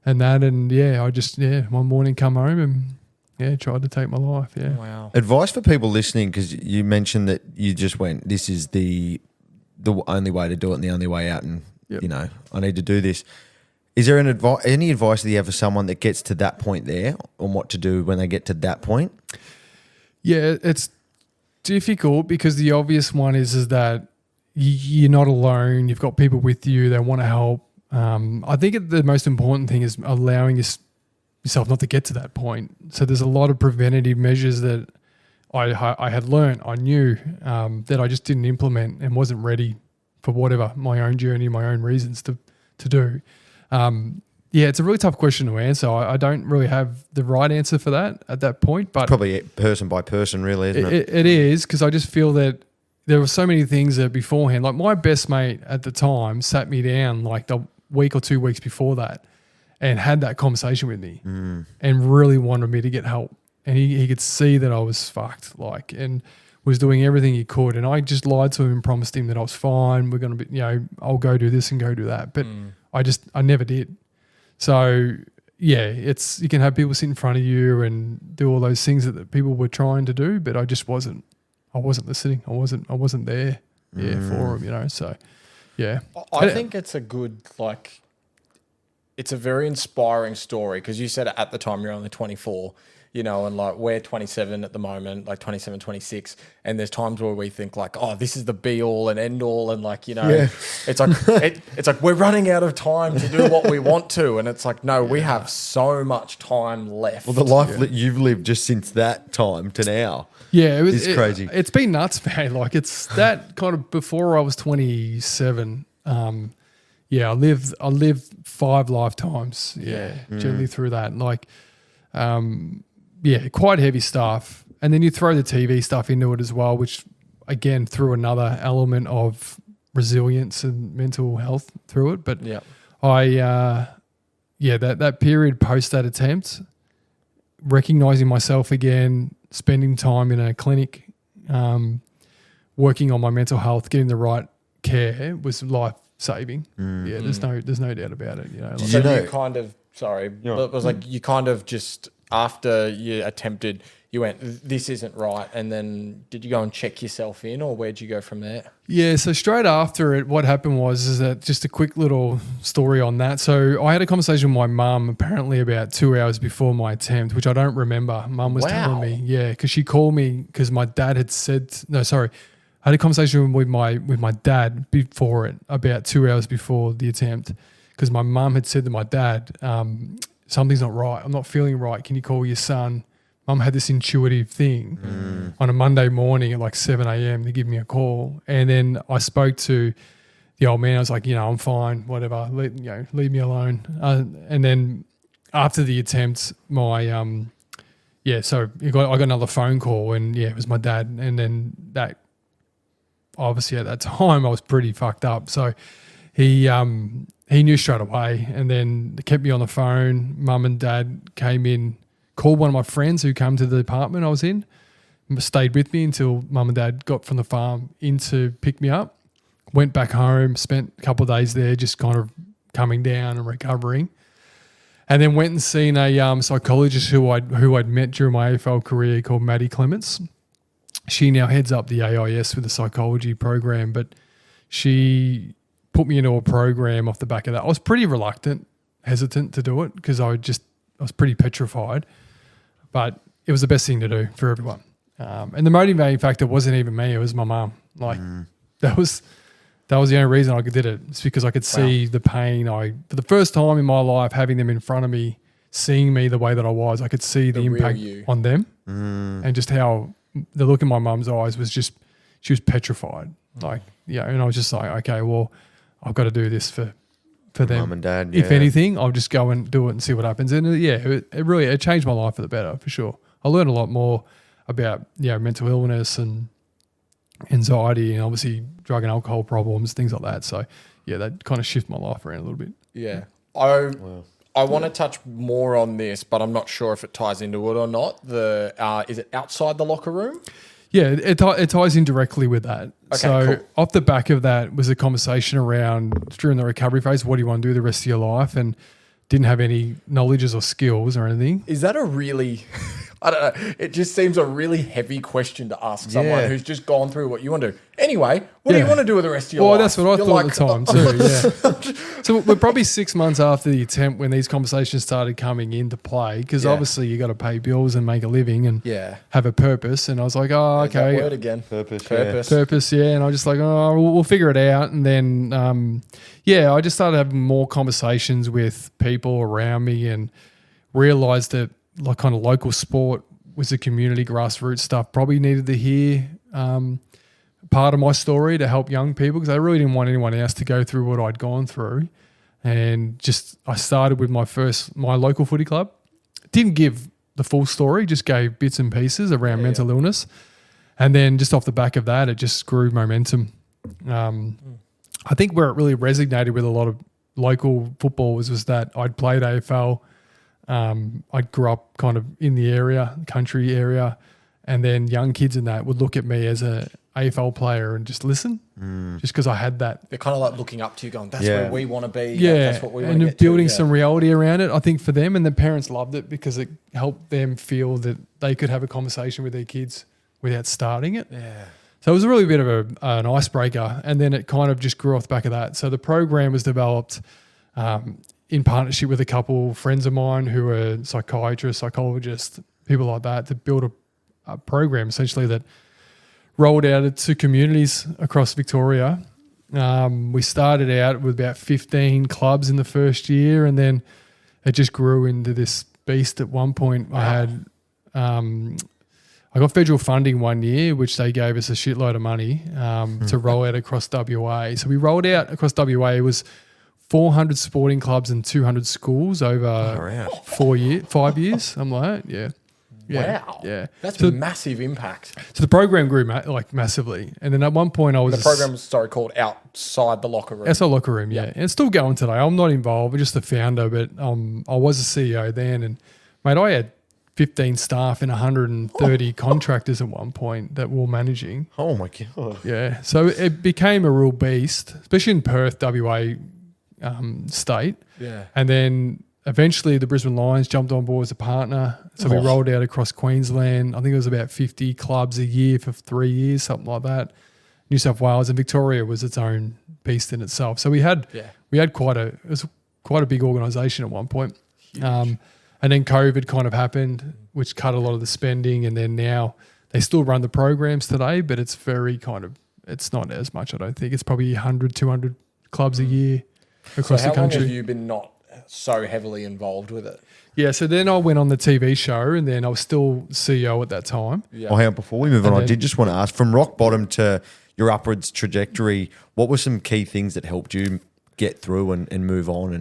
I just one morning come home and tried to take my life. Yeah. Wow. Advice for people listening, because you mentioned that you just went, this is the only way to do it and the only way out, and I need to do this. Is there any advice that you have for someone that gets to that point there on what to do when they get to that point? Yeah, it's difficult because the obvious one is that you're not alone. You've got people with you. They want to help. I think the most important thing is allowing yourself not to get to that point. So there's a lot of preventative measures that I had learned, I knew that I just didn't implement and wasn't ready for whatever my own journey, my own reasons to do. It's a really tough question to answer. I don't really have the right answer for that at that point. But probably person by person, really, isn't it? It is, because I just feel that there were so many things that beforehand, like my best mate at the time sat me down like the week or 2 weeks before that and had that conversation with me and really wanted me to get help. And he could see that I was fucked, and was doing everything he could. And I just lied to him and promised him that I was fine. We're going to be, I'll go do this and go do that. But I never did. So you can have people sit in front of you and do all those things that people were trying to do, but I just wasn't. I wasn't listening. I wasn't there for him, so yeah. I think it's a good, it's a very inspiring story, because you said at the time you're only 24, and we're 27 at the moment, 27, 26. And there's times where we think this is the be all and end all. And it's like we're running out of time to do what we want to. And it's no, we have so much time left. Well, the life that you've lived just since that time to now. Yeah, it's crazy. It's been nuts, man. It's that kind of before I was 27. I lived 5 lifetimes. Generally through that. Quite heavy stuff. And then you throw the TV stuff into it as well, which again threw another element of resilience and mental health through it. But that period post that attempt, recognizing myself again, spending time in a clinic, working on my mental health, getting the right care was life saving. Yeah, there's no doubt about it. You know, like, Did So you know- you kind of, sorry, but it was like you kind of just, after you attempted, you went, this isn't right. And then did you go and check yourself in, or where'd you go from there? yeah, so straight after it, what happened was that just a quick little story on that. So I had a conversation with my mum apparently about 2 hours before my attempt, which I don't remember. Mum was telling me, yeah, because she called me because my dad had said, no, sorry, I had a conversation with my dad before it, about 2 hours before the attempt, because my mum had said to my dad, something's not right. I'm not feeling right. Can you call your son? Mum had this intuitive thing on a Monday morning at like 7 a.m. to give me a call. And then I spoke to the old man. I was like, I'm fine, whatever. Leave me alone. And then after the attempt, so I got another phone call, and it was my dad. And then that, obviously at that time I was pretty fucked up. So he knew straight away, and then kept me on the phone. Mum and dad came in, called one of my friends who came to the apartment I was in, stayed with me until mum and dad got from the farm in to pick me up. Went back home, spent a couple of days there just kind of coming down and recovering. And then went and seen a psychologist who I'd met during my AFL career called Maddie Clements. She now heads up the AIS with the psychology program, but she put me into a program off the back of that. I was pretty hesitant to do it because I was pretty petrified, but it was the best thing to do for everyone. And the motivating factor wasn't even me; it was my mum. Like that was the only reason I did it. It's because I could see the pain. For the first time in my life, having them in front of me, seeing me the way that I was, I could see the impact on them, and just how the look in my mum's eyes was just, she was petrified. Like, and I was just like, okay, well, I've got to do this for them. Mum and dad, If anything, I'll just go and do it and see what happens. And it changed my life for the better, for sure. I learned a lot more about mental illness and anxiety, and obviously drug and alcohol problems, things like that. So that kind of shifted my life around a little bit. Yeah. I want to touch more on this, but I'm not sure if it ties into it or not. Is it outside the locker room? Yeah, it ties in directly with that. Okay, so cool. Off the back of that was a conversation around during the recovery phase, what do you want to do the rest of your life? And didn't have any knowledges or skills or anything. Is that a really, I don't know, it just seems a really heavy question to ask someone who's just gone through what you want to do. Anyway, what do you want to do with the rest of your life? Well, that's what I thought at the time too, yeah. So we're probably 6 months after the attempt when these conversations started coming into play, because obviously you got to pay bills and make a living and have a purpose. And I was like, oh, okay. That word again. Purpose. And I was just like, oh, we'll figure it out. And then, I just started having more conversations with people around me and realised that like kind of local sport was the community grassroots stuff probably needed to hear part of my story to help young people, because I really didn't want anyone else to go through what I'd gone through. And I started with my local footy club. Didn't give the full story, just gave bits and pieces around mental illness. And then just off the back of that, it just grew momentum. I think where it really resonated with a lot of local footballers was that I'd played AFL. I grew up kind of in the country area, and then young kids in that would look at me as a AFL player and just listen, just because I had that. They're kind of like looking up to you going, that's where we want to be. Yeah, that's what we want to get and building to. some reality around it, I think, for them. And the parents loved it because it helped them feel that they could have a conversation with their kids without starting it. Yeah. So it was a really bit of an icebreaker, and then it kind of just grew off the back of that. So the program was developed in partnership with a couple friends of mine who are psychiatrists, psychologists, people like that, to build a program essentially that rolled out to communities across Victoria. We started out with about 15 clubs in the first year, and then it just grew into this beast. At one point, I got federal funding one year, which they gave us a shitload of money to roll out across WA. So we rolled out across WA. It was 400 sporting clubs and 200 schools over 5 years, something like that. Yeah. Wow. Yeah. That's a massive impact. So the program grew massively. And then at one point I was... The program was, called Outside the Locker Room. Outside the Locker Room, yeah. And it's still going today. I'm not involved. I'm just the founder, but I was the CEO then. And, mate, I had 15 staff and 130 contractors at one point that we were managing. Oh my God. Yeah. So it became a real beast, especially in Perth, WA state. Yeah. And then eventually the Brisbane Lions jumped on board as a partner. So we rolled out across Queensland. I think it was about 50 clubs a year for 3 years, something like that. New South Wales and Victoria was its own beast in itself. So we had quite a big organisation at one point. And then COVID kind of happened, which cut a lot of the spending. And then now they still run the programs today, but it's very it's not as much, I don't think. It's probably 100, 200 clubs a year across the country. So how long have you been not so heavily involved with it? Yeah, so then I went on the TV show and then I was still CEO at that time. Yeah. Oh, hang on, before we move on, I did just want to ask, from rock bottom to your upwards trajectory, what were some key things that helped you get through and move on?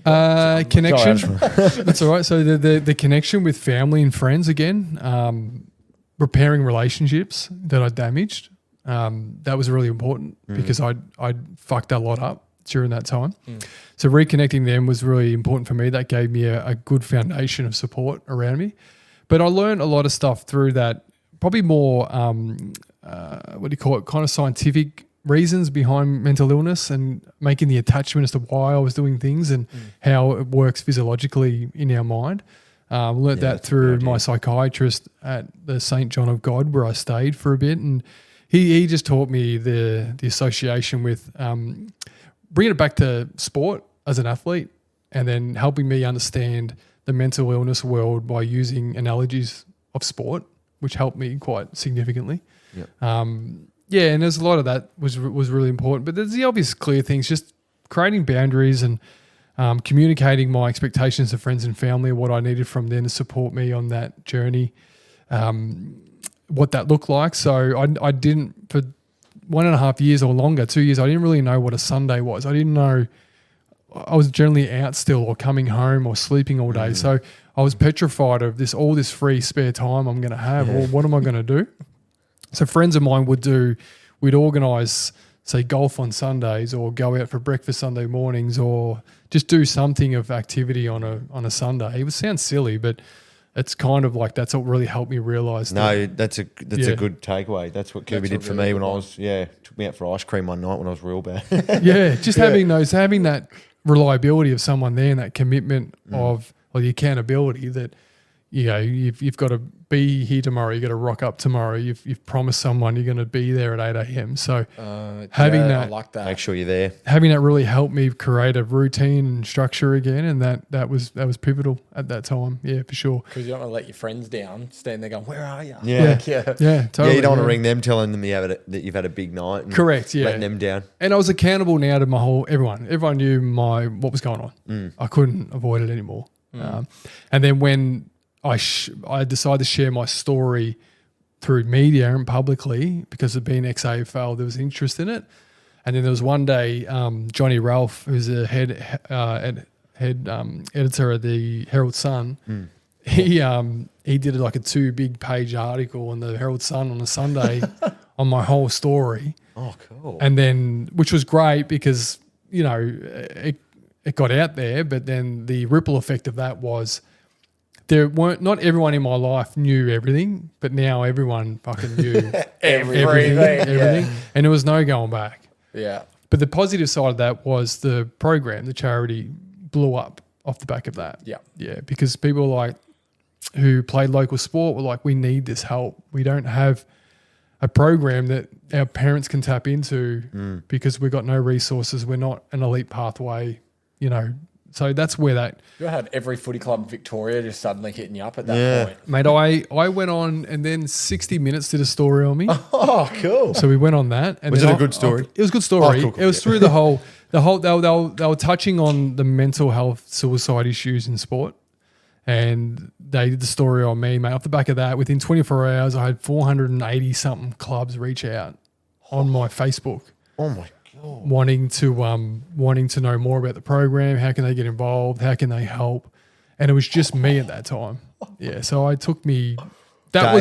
And connection. That's all right. So the connection with family and friends again, repairing relationships that I damaged. That was really important because I'd fucked a lot up during that time. So reconnecting them was really important for me. That gave me a good foundation of support around me. But I learned a lot of stuff through that, probably more, what do you call it, kind of scientific reasons behind mental illness and making the attachment as to why I was doing things and how it works physiologically in our mind. Learned that through my psychiatrist at the St. John of God, where I stayed for a bit. And he just taught me the association with bringing it back to sport as an athlete and then helping me understand the mental illness world by using analogies of sport, which helped me quite significantly. Yeah, and there's a lot of that was really important. But there's the obvious clear things, just creating boundaries and communicating my expectations to friends and family, what I needed from them to support me on that journey, what that looked like. So I didn't, for 1.5 years or longer, 2 years, I didn't really know what a Sunday was. I didn't know, I was generally out still or coming home or sleeping all day. So I was petrified of all this free spare time I'm going to have. Or what am I going to do? So friends of mine we'd organise, say, golf on Sundays or go out for breakfast Sunday mornings or just do something of activity on a Sunday. It would sound silly, but it's kind of like that's what really helped me realise. That's a good takeaway. That's what Kirby did for me when I was, took me out for ice cream one night when I was real bad. Having that reliability of someone there and that commitment of the accountability that, you've got to be here tomorrow. You've got to rock up tomorrow. You've promised someone you're going to be there at 8 a.m. So having that, I like that. Make sure you're there. Having that really helped me create a routine and structure again, and that was pivotal at that time. Yeah, for sure. Because you don't want to let your friends down, standing there going, "Where are you?" Yeah, totally. Yeah, you don't want to ring them telling them that you've had a big night. And correct. Yeah, letting them down. And I was accountable now to my everyone. Everyone knew what was going on. I couldn't avoid it anymore. And then when I decided to share my story through media and publicly because of being ex-AFL, there was interest in it. And then there was one day, Johnny Ralph, who's a head editor of the Herald Sun, he did like a 2 big page article in the Herald Sun on a Sunday on my whole story. Oh, cool. And then, which was great because, it got out there, but then the ripple effect of that was not everyone in my life knew everything, but now everyone fucking knew everything. And there was no going back. Yeah. But the positive side of that was the program, the charity blew up off the back of that. Yeah. Yeah. Because people who played local sport were like, we need this help. We don't have a program that our parents can tap into because we've got no resources. We're not an elite pathway, So that's where that... You had every footy club in Victoria just suddenly hitting you up at that point. Mate, I went on and then 60 Minutes did a story on me. Oh, cool. So we went on that. And was it a good story? It was a good story. Oh, cool, it was through the whole they were touching on the mental health, suicide issues in sport. And they did the story on me, mate. Off the back of that, within 24 hours, I had 480-something clubs reach out on my Facebook. Oh, my God. Wanting to know more about the program, how can they get involved, how can they help, and it was just me at that time. Yeah, so that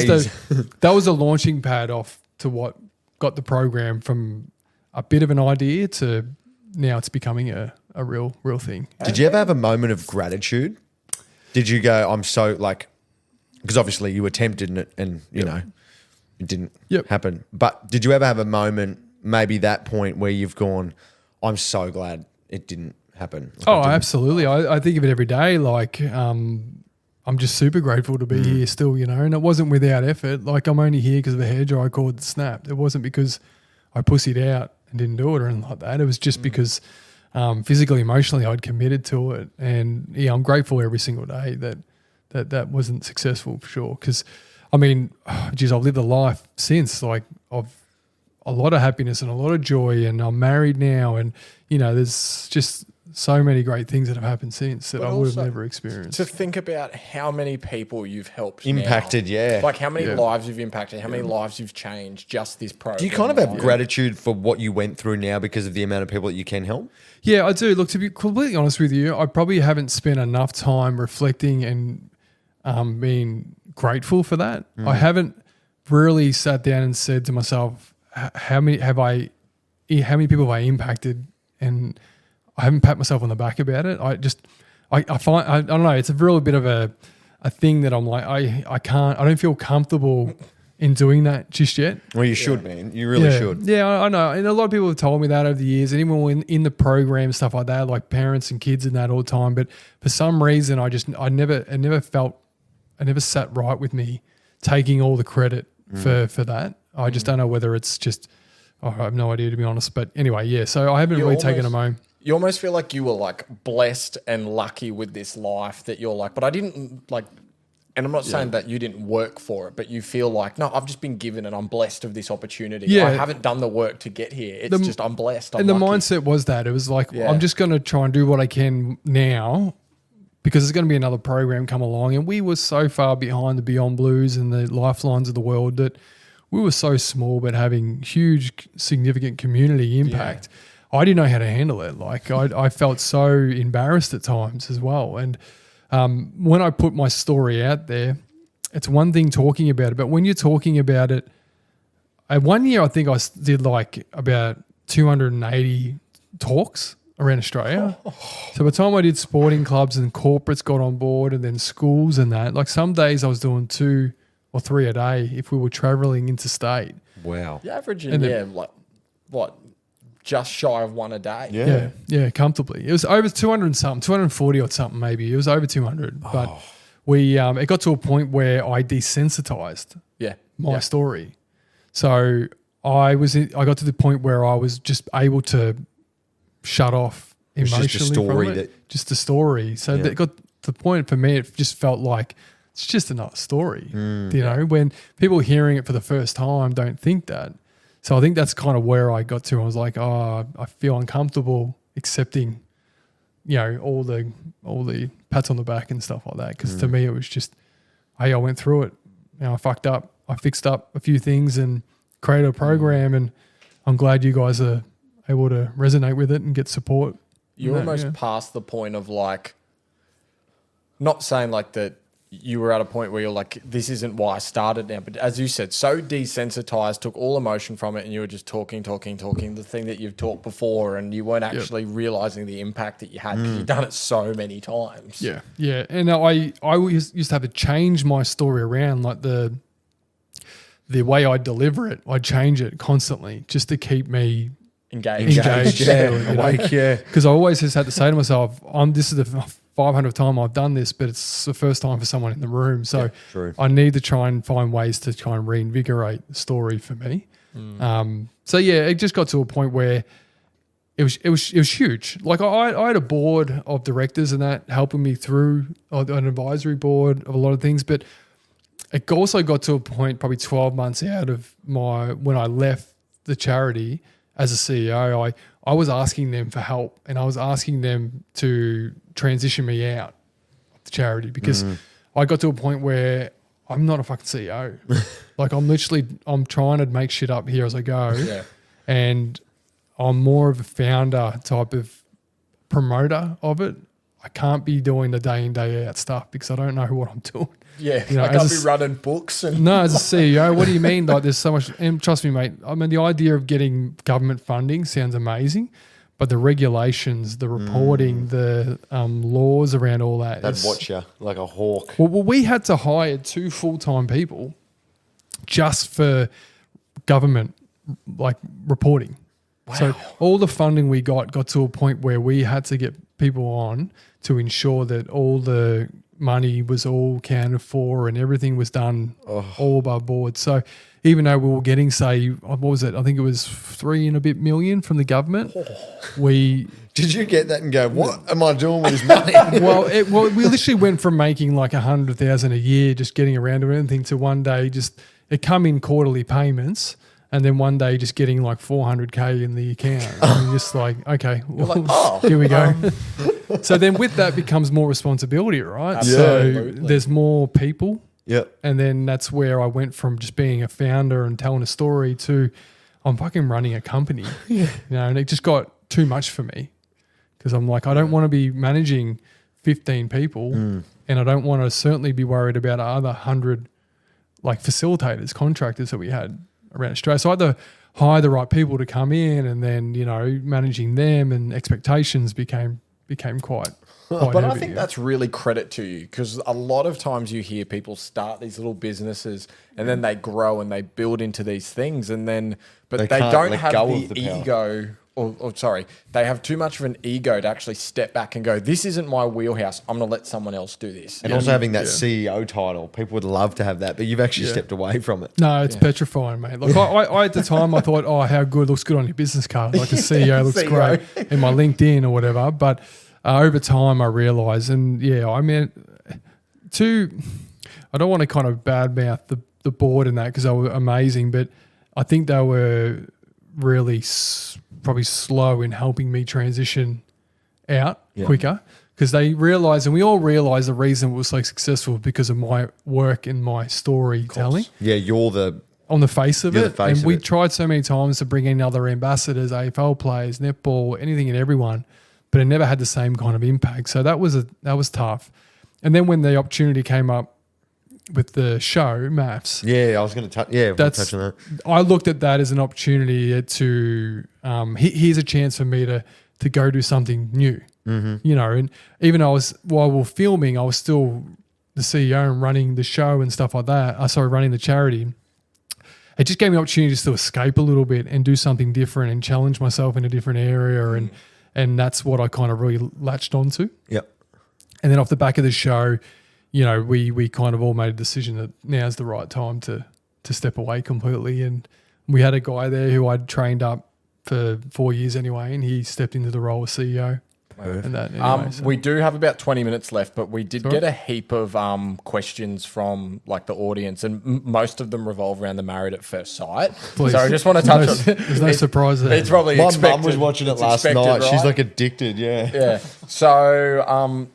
was the launching pad off to what got the program from a bit of an idea to now it's becoming a real thing. Did you ever have a moment of gratitude? Did you go, I'm so because obviously you attempted it and you know, it didn't Yep. happen. But did you ever have a moment, maybe that point where you've gone, I'm so glad it didn't happen? Like, Oh, absolutely. I think of it every day. Like, I'm just super grateful to be here still, you know, and it wasn't without effort. Like, I'm only here because of a hairdryer cord that snapped. It wasn't because I pussied out and didn't do it or anything like that. It was just because physically, emotionally, I'd committed to it. And yeah, I'm grateful every single day that wasn't successful for sure. Because, I mean, geez, I've lived a life since, like, I've a lot of happiness and a lot of joy, and I'm married now, and, you know, there's just so many great things that have happened since that But I would have also never experienced. To think about how many people you've helped Impacted, now. yeah. Like how many Yeah. lives you've impacted, how many lives you've changed, just this program. Do you kind of have alone. gratitude for what you went through now because of the amount of people that you can help? Yeah, I do. Look, to be completely honest with you, I probably haven't spent enough time reflecting and being grateful for that. I haven't really sat down and said to myself, how many people have I impacted? And I haven't pat myself on the back about it. I find, I don't know, it's a real bit of a thing that I'm like, I don't feel comfortable in doing that just yet. Well, you should, man. You really should. Yeah, I know. And a lot of people have told me that over the years, and even in the program, stuff like that, like parents and kids and that all the time. But for some reason, it never sat right with me taking all the credit for that. I just don't know whether it's just, I have no idea, to be honest. But anyway, yeah, so I haven't really taken a moment. You almost feel like you were like blessed and lucky with this life that you're like, but I didn't like, and I'm not saying that you didn't work for it, but you feel like, no, I've just been given and I'm blessed of this opportunity. Yeah. I haven't done the work to get here. It's just, I'm blessed. I'm And the lucky. mindset was that. It was like, Yeah. I'm just going to try and do what I can now because there's going to be another program come along. And we were so far behind the Beyond Blues and the Lifelines of the world that we were so small but having huge, significant community impact. I didn't know how to handle it. Like I felt so embarrassed at times as well. And when I put my story out there, it's one thing talking about it, but when you're talking about it, one year I think I did like about 280 talks around Australia. So by the time I did sporting clubs and corporates got on board and then schools and that, like some days I was doing 2 or 3 a day if we were traveling interstate. Wow. You're averaging, And then- like, what, just shy of one a day. Yeah, comfortably. It was over 200 and something, 240 or something maybe. It was over 200. But it got to a point where I desensitized Yeah. my story. So I got to the point where I was just able to shut off was emotionally just a story from it. that- Just a story. So that got to the point for me, it just felt like it's just another story. You know, when people hearing it for the first time don't think that. So I think that's kind of where I got to. I was like, I feel uncomfortable accepting, you know, all the pats on the back and stuff like that. Because to me, it was just, hey, I went through it. You know, I fucked up. I fixed up a few things and created a program. And I'm glad you guys are able to resonate with it and get support. You're almost past the point of like, not saying like that you were at a point where you're like, this isn't why I started now. But as you said, so desensitized, took all emotion from it, and you were just talking, the thing that you've talked before, and you weren't actually realizing the impact that you had because you've done it so many times. Yeah, yeah. And I used to have to change my story around, like the way I deliver it. I change it constantly just to keep me Engaged. Awake, yeah. Because I always just had to say to myself, this is the 500th time I've done this, but it's the first time for someone in the room. So true. I need to try and find ways to try and reinvigorate the story for me. So yeah, it just got to a point where it was huge. Like I had a board of directors and that helping me through an advisory board of a lot of things, but it also got to a point probably 12 months out of when I left the charity as a CEO, I was asking them for help and I was asking them to transition me out of the charity because I got to a point where I'm not a fucking CEO. Like I'm trying to make shit up here as I go. Yeah. And I'm more of a founder type of promoter of it. I can't be doing the day in, day out stuff because I don't know what I'm doing. Yeah. You know, I can't as be running books. And No, as a CEO, what do you mean? Like there's so much, and trust me, mate, I mean, the idea of getting government funding sounds amazing, but the regulations, the reporting, the laws around all that. They'd watch you like a hawk. Well, we had to hire 2 full-time people just for government reporting. Wow. So all the funding we got to a point where we had to get people on to ensure that all the money was all accounted for and everything was done all above board. So even though we were getting, say, what was it? I think it was 3 and a bit million from the government. We Did you get that and go, what am I doing with this money? well, we literally went from making like 100,000 a year, just getting around to anything, to one day just it come in quarterly payments. And then one day just getting like 400K in the account. And you're just like, okay, well, here we go. So then with that becomes more responsibility, right? Absolutely. So there's more people. Yep. And then that's where I went from just being a founder and telling a story to I'm fucking running a company. Yeah. And it just got too much for me because I'm like, I don't want to be managing 15 people and I don't want to certainly be worried about other 100 like facilitators, contractors that we had around Australia. So I had to hire the right people to come in and then, managing them and expectations became quite but heavy, I think that's really credit to you because a lot of times you hear people start these little businesses and then they grow and they build into these things but they can't don't let have go the of the power. ego they have too much of an ego to actually step back and go, this isn't my wheelhouse. I'm going to let someone else do this. And also having that CEO title. People would love to have that, but you've actually stepped away from it. No, it's petrifying, mate. Like I at the time I thought, how good, looks good on your business card. Like a CEO looks great in my LinkedIn or whatever. But over time I realised, and I mean, I don't want to kind of badmouth the board and that because they were amazing, but I think they were really probably slow in helping me transition out quicker because they realised, and we all realised the reason it was so successful because of my work and my storytelling. Yeah, you're on the face of it. And we tried so many times to bring in other ambassadors, AFL players, netball, anything and everyone, but it never had the same kind of impact. So that was tough. And then when the opportunity came up with the show, Maths. Yeah, I was going to touch. Yeah, we'll touch on that. I looked at that as an opportunity to. Here's a chance for me to go do something new. Mm-hmm. And even while we were filming, I was still the CEO and running the show and stuff like that. Running the charity. It just gave me opportunities to escape a little bit and do something different and challenge myself in a different area, and that's what I kind of really latched onto. Yep. And then off the back of the show, we kind of all made a decision that now's the right time to step away completely. And we had a guy there who I'd trained up for 4 years anyway, and he stepped into the role of CEO. And that anyway, We do have about 20 minutes left, but we did get a heap of questions from like the audience, and most of them revolve around the Married at First Sight. Please. So I just want to touch on. There's no surprise there. It's probably My expected. mum was watching it It's last expected, night. right? She's like addicted. Yeah. Yeah. So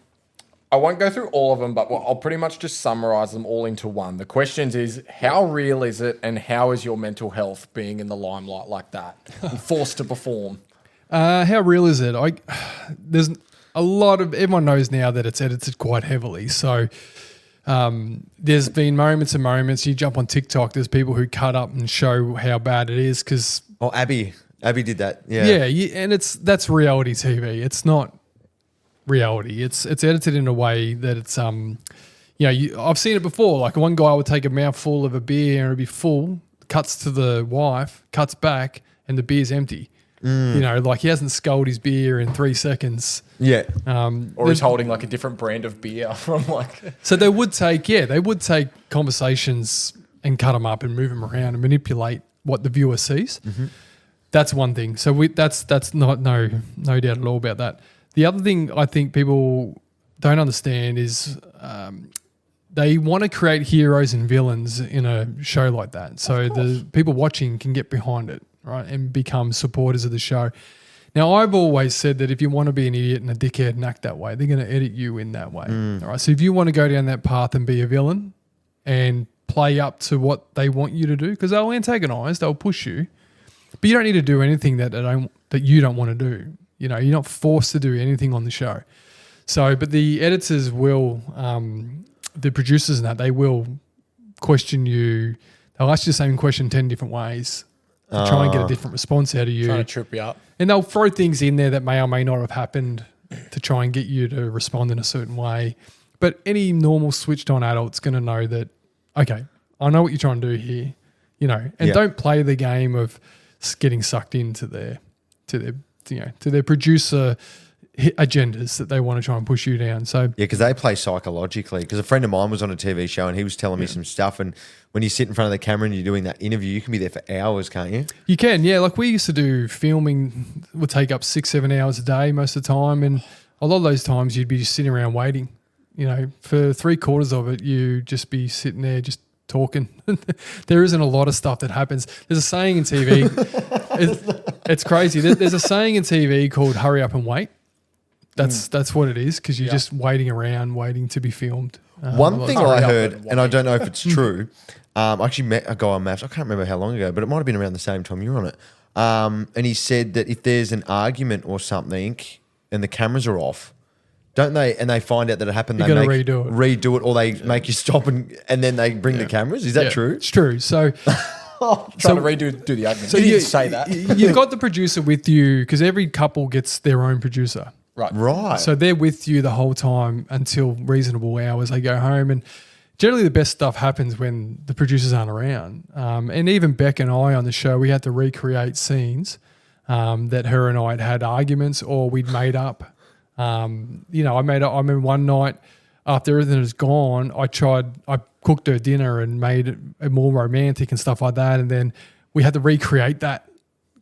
I won't go through all of them, but I'll pretty much just summarize them all into one. The questions is, how real is it, and how is your mental health being in the limelight like that and forced to perform? How real is it? There's a lot of, everyone knows now that it's edited quite heavily. So there's been moments and moments. You jump on TikTok, there's people who cut up and show how bad it is because. Oh, Abby did that. Yeah. Yeah, and that's reality TV. It's not reality. It's edited in a way that it's I've seen it before. Like one guy would take a mouthful of a beer and it'd be full, cuts to the wife, cuts back, and the beer's empty. Like he hasn't sculled his beer in 3 seconds. Yeah. Or he's holding like a different brand of beer from like. So they would take conversations and cut them up and move them around and manipulate what the viewer sees. Mm-hmm. That's one thing. So that's not no doubt at all about that. The other thing I think people don't understand is they want to create heroes and villains in a show like that. So the people watching can get behind it, right, and become supporters of the show. Now, I've always said that if you want to be an idiot and a dickhead and act that way, they're going to edit you in that way. All right. So if you want to go down that path and be a villain and play up to what they want you to do, because they'll antagonize, they'll push you, but you don't need to do anything that you don't want to do. You're not forced to do anything on the show. So, but the editors will, the producers and that, they will question you. They'll ask you the same question 10 different ways to try and get a different response out of you. Trying to trip you up. And they'll throw things in there that may or may not have happened to try and get you to respond in a certain way. But any normal switched on adult's going to know that, okay, I know what you're trying to do here, and don't play the game of getting sucked into their producer agendas that they want to try and push you down. So because they play psychologically. Because a friend of mine was on a TV show and he was telling me some stuff. And when you sit in front of the camera and you're doing that interview, you can be there for hours, can't you? You can, yeah. Like we used to do filming, would take up 6-7 hours a day most of the time, and a lot of those times you'd be just sitting around waiting. For 3/4 of it, you just be sitting there just talking. There isn't a lot of stuff that happens. There's a saying in TV. It's crazy. There's a saying in TV called "hurry up and wait." That's what it is, because you're just waiting around, waiting to be filmed. One thing I heard, and I don't know if it's true, I actually met a guy on Maps. I can't remember how long ago, but it might have been around the same time you were on it. And he said that if there's an argument or something and the cameras are off, don't they? And they find out that it happened. You They got to redo it, or they make you stop and then they bring the cameras. Is that true? It's true. So Trying to redo the argument. So you you didn't say that. You've got the producer with you, because every couple gets their own producer. Right. So they're with you the whole time until reasonable hours. They go home, and generally the best stuff happens when the producers aren't around. And even Beck and I on the show, we had to recreate scenes that her and I had arguments or we'd made up. I remember one night after everything was gone, I cooked her dinner and made it more romantic and stuff like that. And then we had to recreate that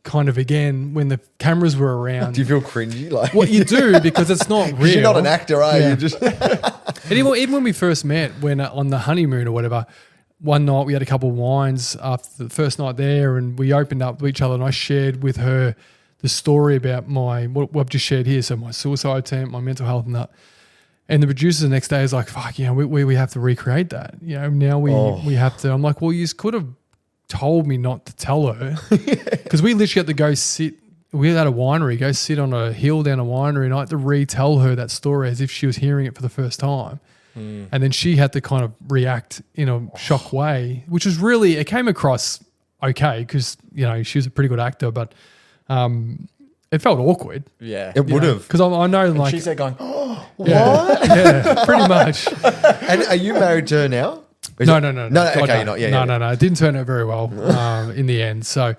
kind of again when the cameras were around. Do you feel cringy? Like what you do, because it's not real. You're not an actor, are you? Yeah. Just And even when we first met, when on the honeymoon or whatever, one night we had a couple of wines after the first night there, and we opened up to each other, and I shared with her the story about what I've just shared here. So my suicide attempt, my mental health and that. And the producer the next day is like, fuck, we have to recreate that. Now we have to. I'm like, well, you could have told me not to tell her, because we literally had to go sit. We had a winery, go sit on a hill down a winery, and I had to retell her that story as if she was hearing it for the first time. And then she had to kind of react in a shock way, which was really, it came across okay, because, she was a pretty good actor, but it felt awkward. Yeah. it would have. Because I know, And like, she's there going, oh, What? yeah, pretty much. And are you married to her now? No. Okay, God, you're not. Yeah, no. It didn't turn out very well in the end. So,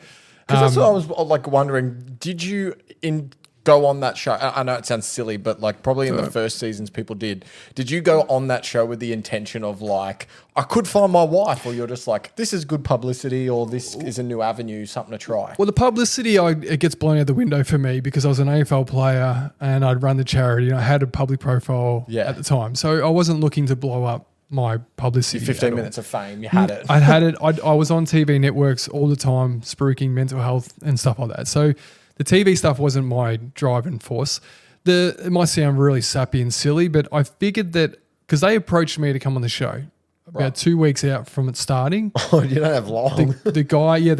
because that's what I was like wondering. Did you go on that show? I know it sounds silly, but like probably in the first seasons people did. Did you go on that show with the intention of like, I could find my wife, or you're just like, this is good publicity, or this is a new avenue, something to try? well, the publicity, it gets blown out the window for me, because I was an AFL player and I'd run the charity and I had a public profile at the time. So I wasn't looking to blow up my publicity. 15 minutes of fame, you had it. I'd had it. I was on TV networks all the time, spruiking mental health and stuff like that. So the TV stuff wasn't my driving force. It might sound really sappy and silly, but I figured that because they approached me to come on the show about 2 weeks out from it starting. Oh, you don't have long. The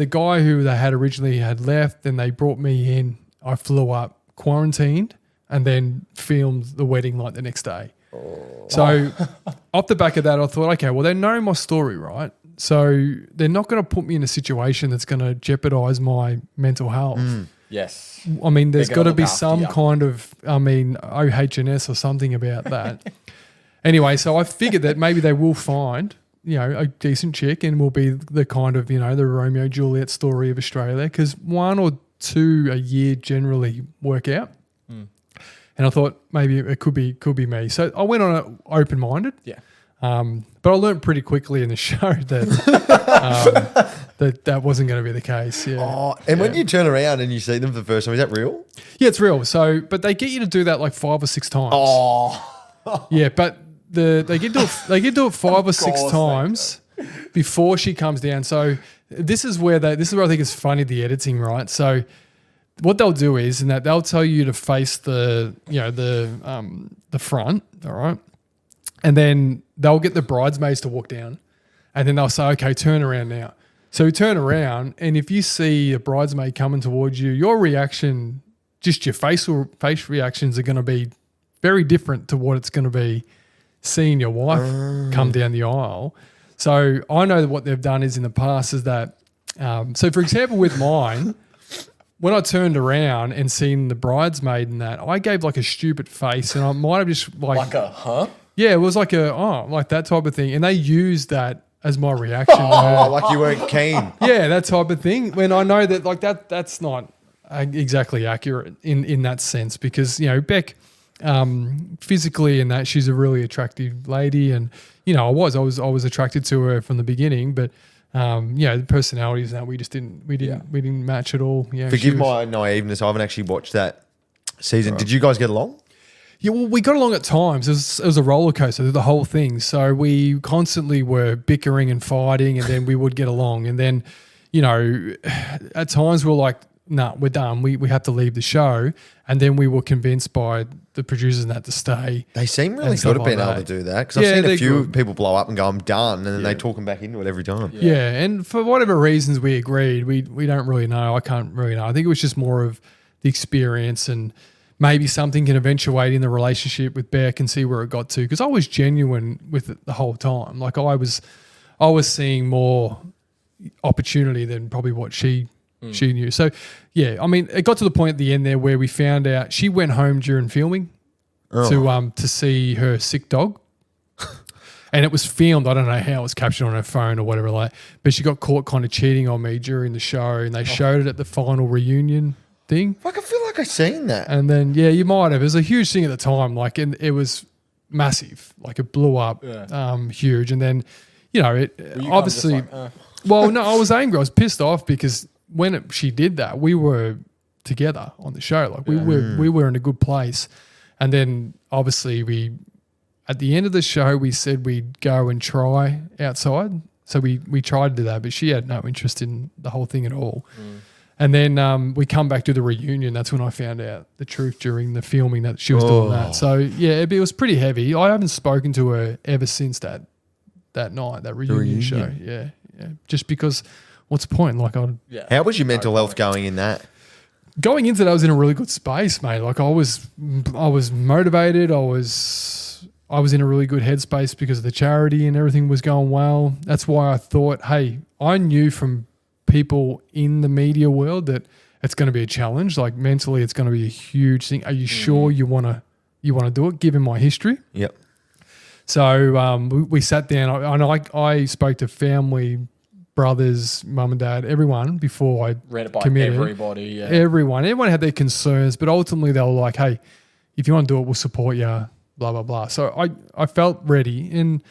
guy who they had originally had left, then they brought me in. I flew up, quarantined, and then filmed the wedding like the next day. So off the back of that, I thought, okay, well, they know my story, right? So they're not going to put me in a situation that's going to jeopardize my mental health. Yes. I mean, there's They're got gonna to be look after some you. kind of, OH&S or something about that. Anyway, so I figured that maybe they will find, a decent chick, and will be the kind of, the Romeo Juliet story of Australia, because 1 or 2 a year generally work out. And I thought maybe it could be me. So I went on it open-minded. Yeah. But I learned pretty quickly in the show that that wasn't going to be the case. Yeah. Oh, and when you turn around and you see them for the first time, is that real? Yeah, it's real. So, but they get you to do that like 5 or 6 times. Oh, Yeah, but they get to do it 5 or 6 course they times before she comes down. So this is where I think it's funny, the editing, right? So what they'll do is, and that they'll tell you to face the front, all right, and then they'll get the bridesmaids to walk down, and then they'll say, okay, turn around now. So you turn around, and if you see a bridesmaid coming towards you, your reaction, just your face reactions, are going to be very different to what it's going to be seeing your wife come down the aisle. So I know that what they've done is in the past is that So, for example, with mine, when I turned around and seen the bridesmaid and that, I gave like a stupid face, and I might have just Like a huh? yeah, it was like like that type of thing, and they used that as my reaction. Oh, like you weren't keen. Yeah, that type of thing. When I know that like that's not exactly accurate in that sense, because Beck, physically and that, she's a really attractive lady, and I was attracted to her from the beginning, but the personalities and that we didn't match at all. Yeah, Forgive my naiveness. I haven't actually watched that season. Did you guys get along? Yeah, well, we got along at times. It was a roller coaster, the whole thing. So we constantly were bickering and fighting, and then we would get along. And then, at times we were like, nah, we're done. We have to leave the show. And then we were convinced by the producers and that to stay. They seem really and stuff good at being like able that. to do that, because I've Yeah, seen a they're few good. people blow up and go, I'm done, and then they talk them back into it every time. Yeah, and for whatever reasons we agreed, we don't really know. I can't really know. I think it was just more of the experience, and maybe something can eventuate in the relationship with Beck and see where it got to. Because I was genuine with it the whole time. Like I was seeing more opportunity than probably what she knew. So yeah, I mean, it got to the point at the end there where we found out she went home during filming to see her sick dog. And it was filmed. I don't know how it was captured on her phone or whatever, but she got caught kind of cheating on me during the show, and they showed it at the final reunion thing. Like, I feel like I've seen that. And then, yeah, you might have. It was a huge thing at the time. Like, and it was massive. Like, it blew up huge. And then, it obviously. Well, no, I was angry. I was pissed off because when she did that, we were together on the show. Like, we were in a good place. And then, obviously, at the end of the show, we said we'd go and try outside. So we tried to do that, but she had no interest in the whole thing at all. And then we come back to the reunion. That's when I found out the truth during the filming that she was doing that. So yeah, it was pretty heavy. I haven't spoken to her ever since that night, that reunion show. Yeah. Just because, what's the point? Like How was your mental health going in that? going into that, I was in a really good space, mate. Like I was motivated. I was in a really good headspace because of the charity and everything was going well. That's why I thought, hey, I knew from people in the media world that it's going to be a challenge. Like mentally, it's going to be a huge thing. Are you sure you want to do it? Given my history. Yep. So we sat down. I spoke to family, brothers, mum and dad, everyone before I Read it by committed. everybody. Yeah. Everyone had their concerns, but ultimately they were like, "Hey, if you want to do it, we'll support you." Blah blah blah. So I felt ready, and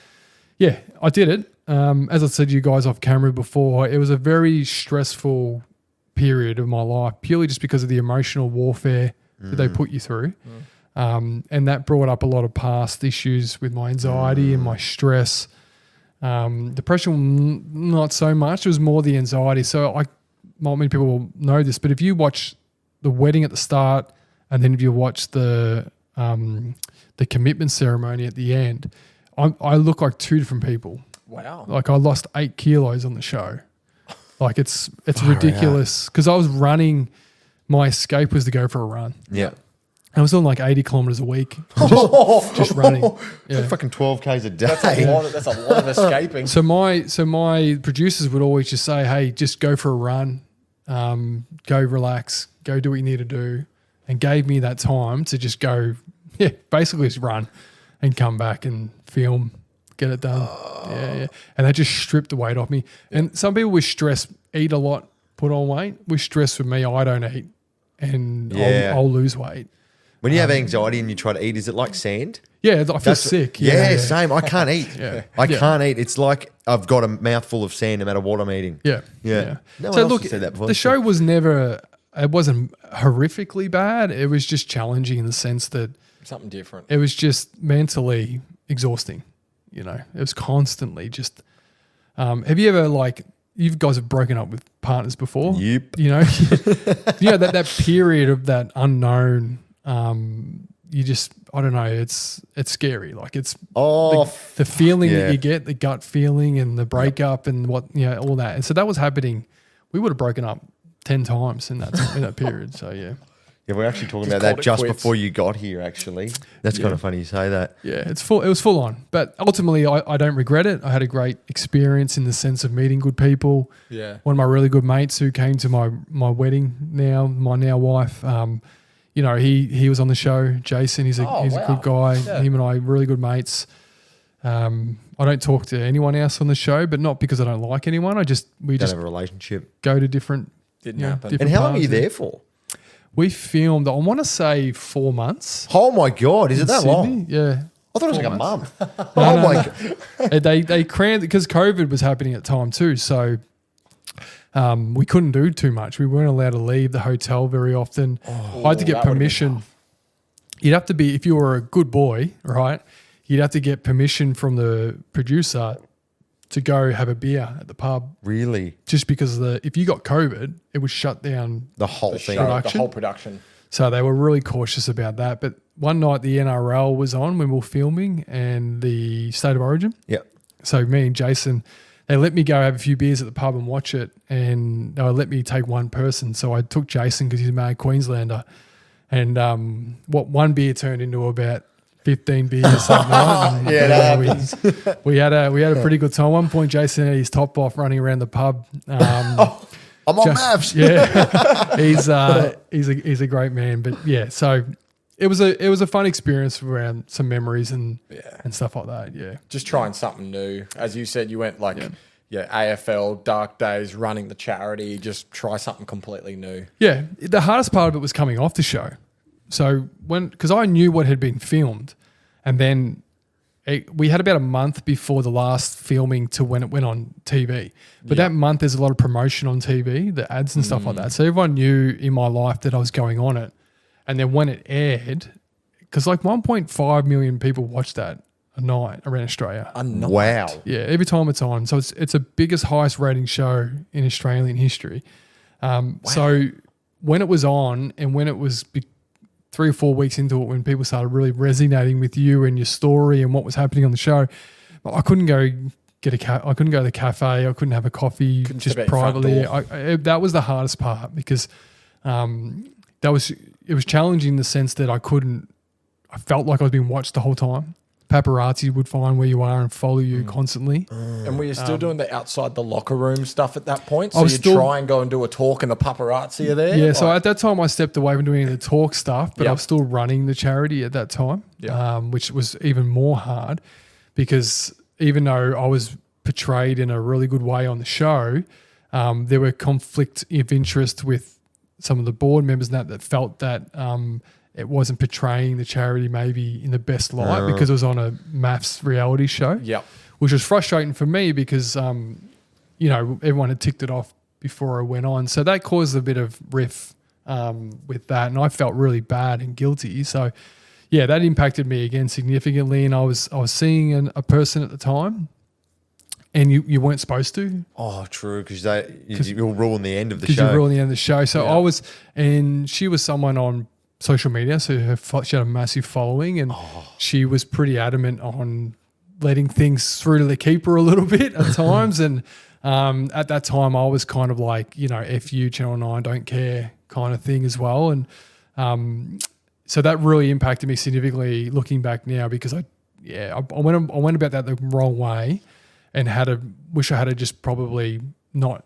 yeah, I did it. As I said to you guys off camera before, it was a very stressful period of my life, purely just because of the emotional warfare that they put you through. And that brought up a lot of past issues with my anxiety and my stress. Depression, not so much. It was more the anxiety. So not many people will know this, but if you watch the wedding at the start and then if you watch the commitment ceremony at the end, I look like two different people. Wow. Like I lost 8 kilos on the show. Like it's ridiculous because I was running. My escape was to go for a run. Yeah. I was doing like 80 kilometers a week, just running. Yeah. Fucking 12Ks a day. That's a lot of escaping. So my producers would always just say, "Hey, just go for a run, go relax, go do what you need to do," and gave me that time to just go, basically just run and come back and film, get it done. Yeah. And that just stripped the weight off me. And some people with stress eat a lot, put on weight. With stress with me, I don't eat, and I'll lose weight. When you have anxiety and you try to eat, is it like sand? Yeah, I feel sick. Yeah, same. I can't eat. I Yeah. can't eat. It's like I've got a mouthful of sand no matter what I'm eating. Yeah. No one So else look, has said that before. the show was it wasn't horrifically bad. It was just challenging in the sense that Something different. it was just mentally exhausting. It was constantly just. Have you ever you guys have broken up with partners before? Yep. That period of that unknown. You just, I don't know. It's scary. Like it's the feeling that you get, the gut feeling, and the breakup, and all that. And so that was happening. We would have broken up 10 times in that period. So yeah. Yeah, we're actually talking Just about that called it just quits. before you got here, actually. That's kind of funny you say that. Yeah, it was full on. But ultimately, I don't regret it. I had a great experience in the sense of meeting good people. Yeah. One of my really good mates who came to my wedding now, my now wife, you know, he was on the show. Jason, he's a good guy. Yeah. Him and I, really good mates. I don't talk to anyone else on the show, but not because I don't like anyone. We Don't just have a relationship. go to different. Didn't you know, happen. different And how long are parts you of it. there for? We filmed, I want to say 4 months. Oh my God, is it that Sydney. long? Yeah. I thought it was 4 like a months. month. Oh no, my no. God. They crammed because COVID was happening at the time too. So we couldn't do too much. We weren't allowed to leave the hotel very often. I had to get that would've been permission. tough. You'd have to be, if you were a good boy, right? You'd have to get permission from the producer to go have a beer at the pub, Really? just because if you got COVID, it would shut down. The whole The thing. show, the Production? whole production. So they were really cautious about that. But one night the NRL was on when we were filming and the State of Origin. Yeah. So me and Jason, they let me go have a few beers at the pub and watch it, and they let me take one person. So I took Jason because he's a mad Queenslander, and one beer turned into about 15 beers that night. And, Yeah, that happens. we had a pretty good time. At one point, Jason had his top off running around the pub. I'm on maps. Yeah, he's a great man. But yeah, so it was a fun experience around some memories and stuff like that. Yeah. Just trying something new. As you said, you went like AFL, dark days, running the charity, just try something completely new. Yeah, the hardest part of it was coming off the show. So because I knew what had been filmed, and then we had about a month before the last filming to when it went on TV. But that month, there's a lot of promotion on TV, the ads and stuff like that. So everyone knew in my life that I was going on it. And then when it aired, because like 1.5 million people watched that a night around Australia. Wow. Yeah, every time it's on. So it's the biggest, highest rating show in Australian history. So when it was on and when it was 3 or 4 weeks into it, when people started really resonating with you and your story and what was happening on the show, I couldn't go I couldn't go to the cafe. I couldn't have a coffee Couldn't just step out your front privately. That was the hardest part because it was challenging in the sense that I felt like I was being watched the whole time. Paparazzi would find where you are and follow you constantly. And were you still doing the outside the locker room stuff at that point? I So was you still- try and go and do a talk and the paparazzi are there? Yeah, so Like- at that time I stepped away from doing the talk stuff, but I Yep. was still running the charity at that time, Yeah. which was even more hard because even though I was portrayed in a really good way on the show, there were conflict of interest with some of the board members and that felt that it wasn't portraying the charity maybe in the best light because it was on a maths reality show. Yep. Which was frustrating for me because, everyone had ticked it off before I went on. So that caused a bit of riff with that. And I felt really bad and guilty. So, yeah, that impacted me again significantly. And I was seeing a person at the time and you weren't supposed to. Oh, true, because you'll ruin the end of the Because show. you ruined the end of the show. So and she was someone on social media. So she had a massive following and she was pretty adamant on letting things through to the keeper a little bit at times. And at that time I was kind of like, F you, Channel 9, don't care kind of thing as well. And so that really impacted me significantly looking back now because I went about that the wrong way and wish I had just probably not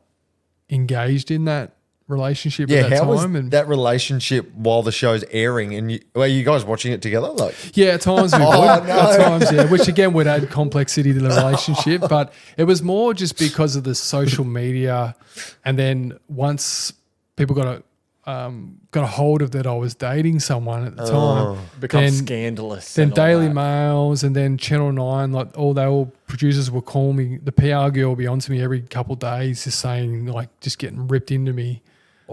engaged in that relationship at that how time. was And that relationship while the show's airing? And were you guys watching it together? yeah, at times we would. Oh, no. At times, yeah, which again would add complexity to the relationship. But it was more just because of the social media. And then once people got a hold of that I was dating someone at the time, Becomes then- scandalous. then and all Daily that. Mails and then Channel 9, all producers will call me. The PR girl will be on to me every couple of days just saying, just getting ripped into me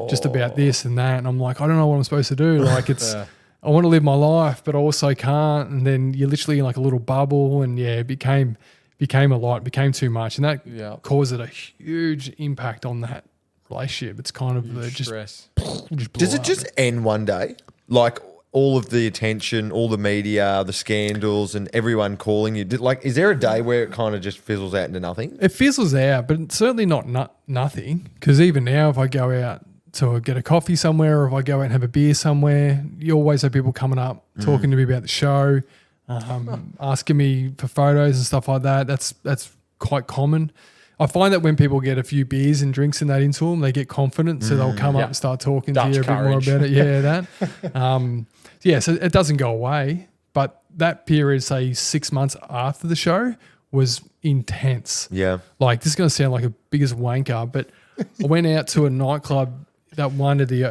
just about this and that. And I'm like, I don't know what I'm supposed to do. Like I want to live my life, but I also can't. And then you're literally in like a little bubble and it became a lot, became too much. And that caused a huge impact on that relationship. It's kind of just Stress. blew Does it up. just end one day? Like all of the attention, all the media, the scandals, and everyone calling you. Is there a day where it kind of just fizzles out into nothing? It fizzles out, but it's certainly not nothing. Because even now, if I go out to get a coffee somewhere, or if I go out and have a beer somewhere, you always have people coming up talking to me about the show, asking me for photos and stuff like that. That's quite common. I find that when people get a few beers and drinks and that into them, they get confident, so they'll come up and start talking to you a bit more about it. Yeah, that. So it doesn't go away, but that period, say 6 months after the show, was intense. Yeah. Like, this is going to sound like a biggest wanker, but I went out to a nightclub that one at the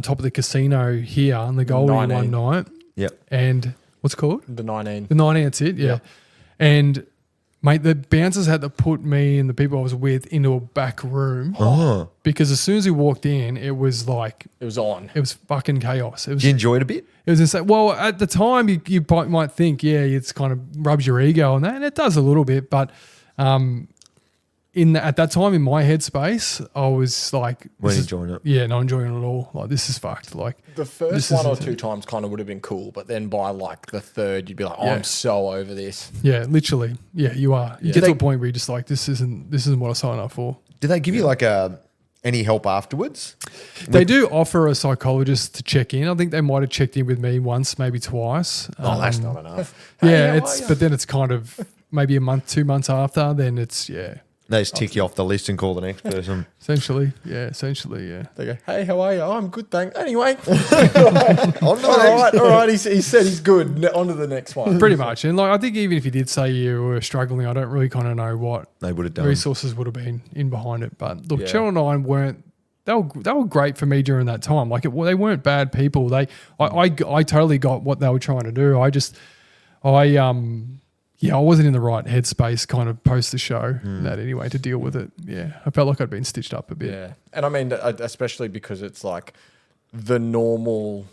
top of the casino here on the Goldie one night. Yep. And what's it called? The 19. The 19, that's it, yeah. Yep. And, mate, the bouncers had to put me and the people I was with into a back room because as soon as we walked in, it was like... It was on. It was fucking chaos. It was, Did you enjoy it a bit? It was insane. Well, at the time, you might think, it's kind of rubs your ego and that, and it does a little bit, but... at that time in my headspace, I was like, Weren't enjoying it. Yeah, not enjoying it at all. Like, this is fucked. Like, the first one or two times kind of would have been cool, but then by like the third, you'd be like, I'm so over this. Yeah, literally. Yeah, you are. You get to a point where you're just like, this isn't what I signed up for. Did they give you like any help afterwards? They do offer a psychologist to check in. I think they might have checked in with me once, maybe twice. That's not enough. But then it's kind of maybe a month, 2 months after, then it's, They just tick you off the list and call the next person. Essentially, yeah. They go, hey, how are you? Oh, I'm good, thanks. Anyway. On to the next. All right. He said he's good. On to the next one. Pretty much. And like, I think even if you did say you were struggling, I don't really kind of know what They would have done. resources would have been in behind it. But look, Channel 9 weren't. They were great for me during that time. Like, they weren't bad people. I totally got what they were trying to do. I wasn't in the right headspace kind of post the show that anyway to deal with it. Yeah, I felt like I'd been stitched up a bit. Yeah, and I mean, especially because it's like the normal,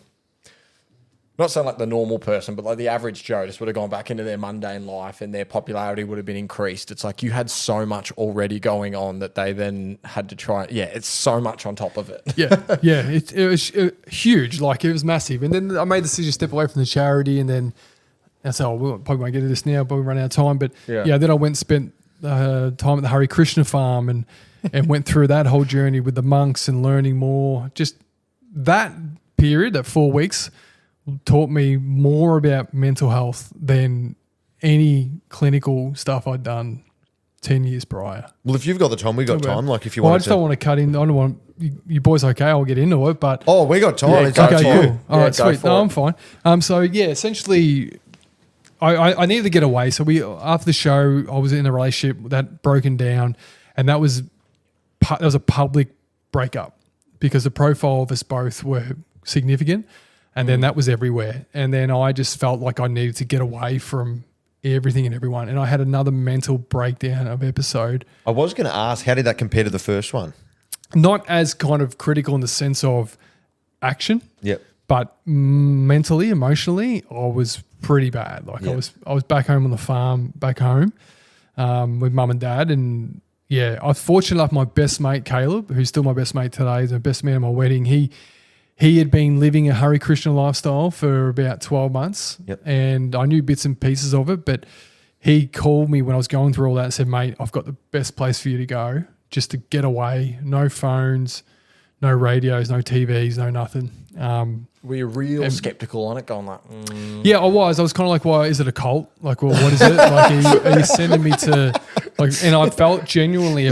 not saying like the normal person, but like the average Joe just would have gone back into their mundane life and their popularity would have been increased. It's like you had so much already going on that they then had to try. Yeah, it's so much on top of it. It was huge. Like, it was massive. And then I made the decision to step away from the charity, and then I said, we probably won't get into this now, but we run out of time. But then I went and spent time at the Hare Krishna farm and went through that whole journey with the monks and learning more. Just that period, that 4 weeks, taught me more about mental health than any clinical stuff I'd done 10 years prior. Well, if you've got the time, we got time. Like, if you I want just don't want to cut in. I don't want you boys. Okay, I'll get into it. But we got time. Yeah, It's go up to for you. it. cool. All right, go sweet. for No, it. I'm fine. So essentially, I needed to get away. So after the show, I was in a relationship that broken down, and that was a public breakup because the profile of us both were significant, and then that was everywhere. And then I just felt like I needed to get away from everything and everyone, and I had another mental breakdown of episode. I was going to ask, how did that compare to the first one? Not as kind of critical in the sense of action. Yep. But mentally, emotionally, I was pretty bad. Like, I was back home on the farm, back home with mum and dad. And I was fortunate enough, my best mate, Caleb, who's still my best mate today, is the best man at my wedding. He had been living a Hare Krishna lifestyle for about 12 months. Yep. And I knew bits and pieces of it, but he called me when I was going through all that and said, mate, I've got the best place for you to go just to get away. No phones, no radios, no TVs, no nothing. Were you real skeptical on it, going like, Yeah, I was. I was kind of like, well, is it a cult? Like, well, what is it? Like, are you sending me to, like, and I felt genuinely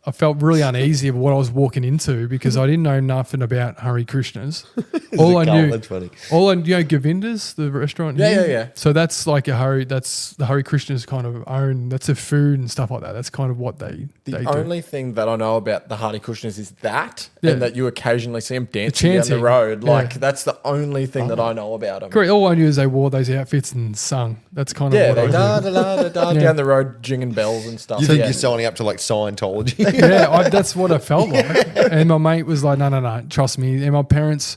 I felt really uneasy about what I was walking into because I didn't know nothing about Hare Krishnas. All I knew, That's funny. Govinda's, the restaurant. Yeah, here? yeah. So that's like that's the Hare Krishnas kind of own, that's their food and stuff like that. That's kind of what they do. The only thing that I know about the Hare Krishnas is that, Yeah. and that you occasionally see them dancing down the chanting. road. Like, Yeah. that's the only thing that I know about them. Correct. All I knew is they wore those outfits and sung. That's kind of Yeah, what they I da Yeah. down the road, jinging bells and stuff. You think yeah. you're signing up to like Scientology? yeah, that's what I felt like. And my mate was like, no, trust me. And my parents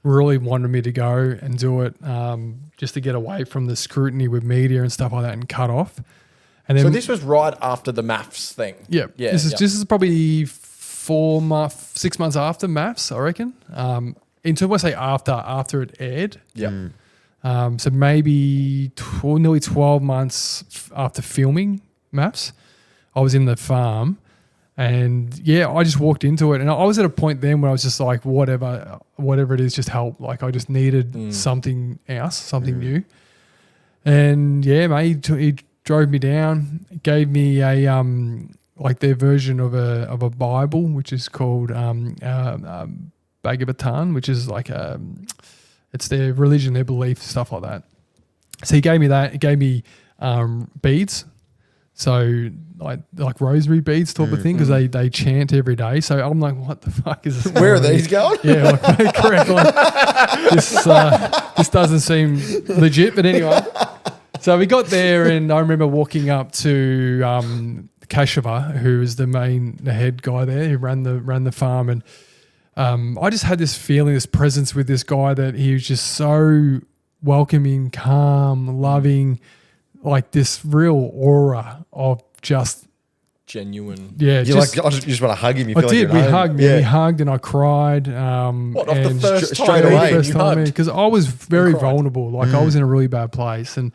really wanted me to go and do it just to get away from the scrutiny with media and stuff like that and cut off. And then, So this was right after the maths thing. yeah, this is probably 6 months after maths, I reckon. In terms, when I say after it aired. Yeah. So maybe nearly 12 months after filming maths, I was in the farm. And yeah, I just walked into it, and I was at a point then where I was just like, whatever it is, just help. Like I just needed something else, something new. And yeah, mate, he drove me down, gave me a like their version of a Bible, which is called Bhagavatam, which is like it's their religion, their belief, stuff like that. So he gave me that. He gave me beads. So like rosary beads type of thing, because they chant every day. So I'm like, what the fuck is this? Where are these going? Yeah, like, correct. Like, this doesn't seem legit, but anyway. So we got there, and I remember walking up to Kashava, who was the head guy there, who ran the farm, and I just had this feeling, this presence with this guy, that he was just so welcoming, calm, loving, like this real aura of just genuine. Yeah, you just want to hug him. You feel I like did. you're at We home. hugged. Yeah. We hugged, and I cried. What, off the and first straight time? away? You First time, hugged? because I was very vulnerable. Like I was in a really bad place, and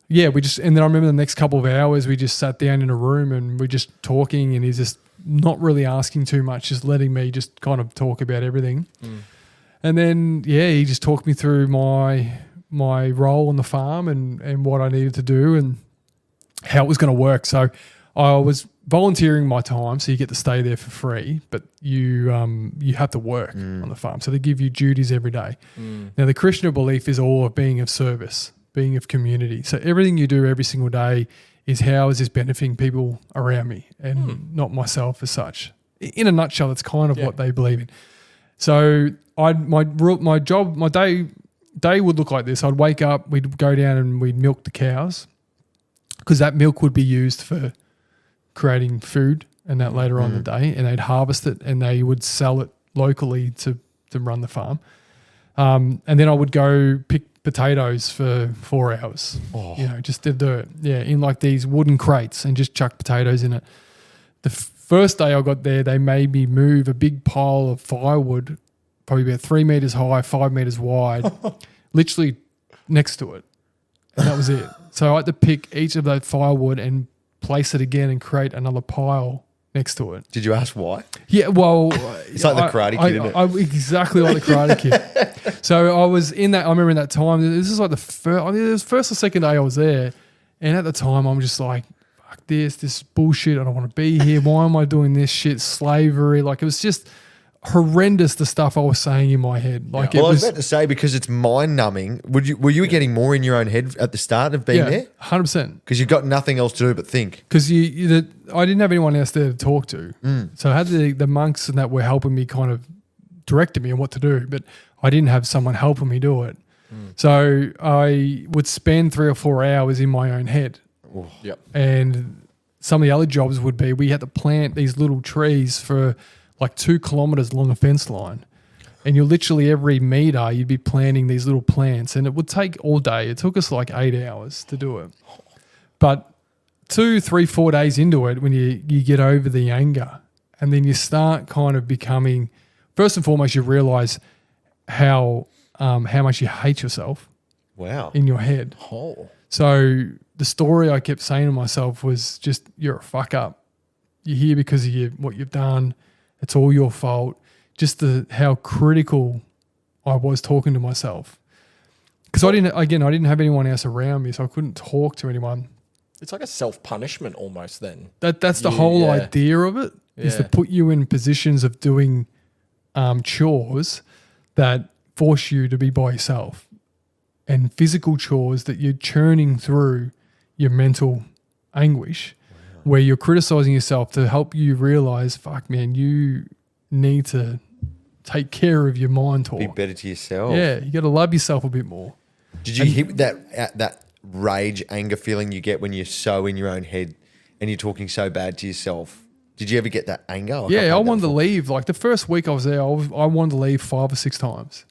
yeah, and then I remember the next couple of hours we just sat down in a room and we're just talking, and he's just not really asking too much, just letting me just kind of talk about everything. And then yeah, he just talked me through my role on the farm and what I needed to do and how it was going to work. So I was volunteering my time, so you get to stay there for free, but you have to work on the farm. So they give you duties every day. Now the Krishna belief is all of being of service, being of community. So everything you do every single day is how is this benefiting people around me and not myself as such. In a nutshell, it's kind of what they believe in. So my day would look like this. I'd wake up, we'd go down and we'd milk the cows, because that milk would be used for creating food and that later on in the day, and they'd harvest it and they would sell it locally to run the farm. And then I would go pick potatoes for 4 hours, just to do it. Yeah, in like these wooden crates, and just chuck potatoes in it. The first day I got there, they made me move a big pile of firewood, probably about 3 meters high, 5 meters wide, literally next to it. And that was it. So I had to pick each of that firewood and place it again and create another pile next to it. Did you ask why? Yeah, well, It's like the Karate Kid, isn't it? Exactly like the Karate Kid. So I was in that. I remember in that time. This is like the first. I mean, it was first or second day I was there, and at the time I'm just like, "Fuck this! This is bullshit. I don't want to be here. Why am I doing this shit? Slavery!" Like it was just horrendous, the stuff I was saying in my head. Like Well, it I was was about to say, because it's mind numbing. Were you getting more in your own head at the start of being there? 100%. Because you've got nothing else to do but think. Because I didn't have anyone else there to talk to, so I had the monks and that were helping me, kind of directing me on what to do, but I didn't have someone helping me do it. So I would spend 3 or 4 hours in my own head. Yep. And some of the other jobs would be, we had to plant these little trees for like 2 kilometers along a fence line. And you're literally every meter, you'd be planting these little plants, and it would take all day. It took us like 8 hours to do it. But 2, 3, 4 days into it, when you get over the anger, and then you start kind of becoming, first and foremost, you realize how much you hate yourself. Wow. In your head. Oh. So the story I kept saying to myself was just, you're a fuck up. You're here because of what you've done. It's all your fault. Just how critical I was talking to myself. Because I didn't have anyone else around me, so I couldn't talk to anyone. It's like a self-punishment almost then. That's the whole idea of it, is to put you in positions of doing chores that force you to be by yourself, and physical chores that you're churning through your mental anguish, where you're criticizing yourself to help you realize, fuck man, you need to take care of your mind talk. Be better to yourself. Yeah, you got to love yourself a bit more. Did you hit that rage, anger feeling you get when you're so in your own head and you're talking so bad to yourself? Did you ever get that anger? Like, I wanted to leave. Like the first week I was there, I wanted to leave 5 or 6 times.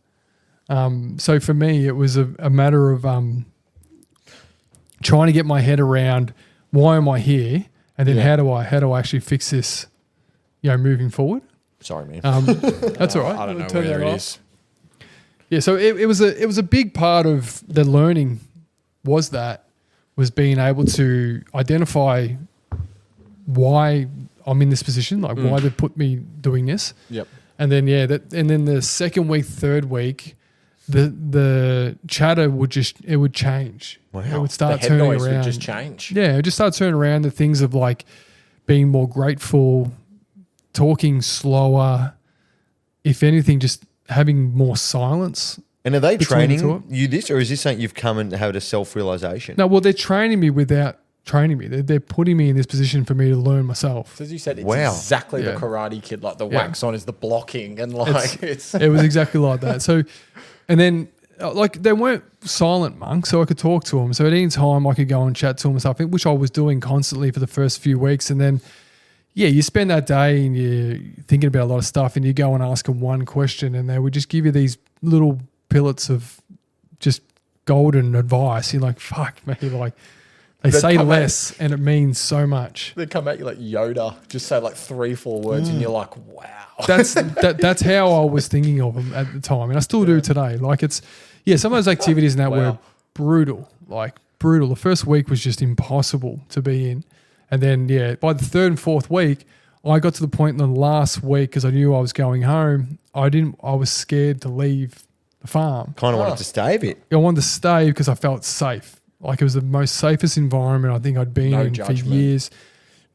So for me, it was a matter of trying to get my head around, why am I here, and then how do I actually fix this, moving forward. Sorry, man. That's all right. I don't know Turn where that it off. is. Yeah, so it was a big part of the learning was being able to identify why I'm in this position, like why they put me doing this. Yep. And then and then the second week, third week, the chatter would change. Wow. It would The start head turning noise around. would just change. Yeah, it would just start turning around the things of like being more grateful, talking slower, if anything, just having more silence. And are they Between the training two. you this, or is this something you've come and had a self-realization? No, well, they're training me without training me. They're putting me in this position for me to learn myself. So as you said, it's Wow. exactly the Yeah. Karate Kid. Like the wax on is the blocking, and like it's It was exactly like that. So, and then like they weren't silent monks, so I could talk to them. So at any time I could go and chat to them and stuff, which I was doing constantly for the first few weeks. And then, yeah, you spend that day and you're thinking about a lot of stuff, and you go and ask them one question, and they would just give you these little pellets of just golden advice. You're like, fuck me, like they They'd say come at- less and it means so much. they come at you like Yoda, just say like 3-4 words, and you're like, wow. That's how I was thinking of them at the time, and I still do today. Like some of those activities in that were Wow. brutal, like brutal. The first week was just impossible to be in, and then by the third and fourth week, I got to the point in the last week because I knew I was going home. I was scared to leave the farm. Kind of wanted to stay a bit. I wanted to stay because I felt safe. Like it was the most safest environment I think I'd been No in judgment. for years.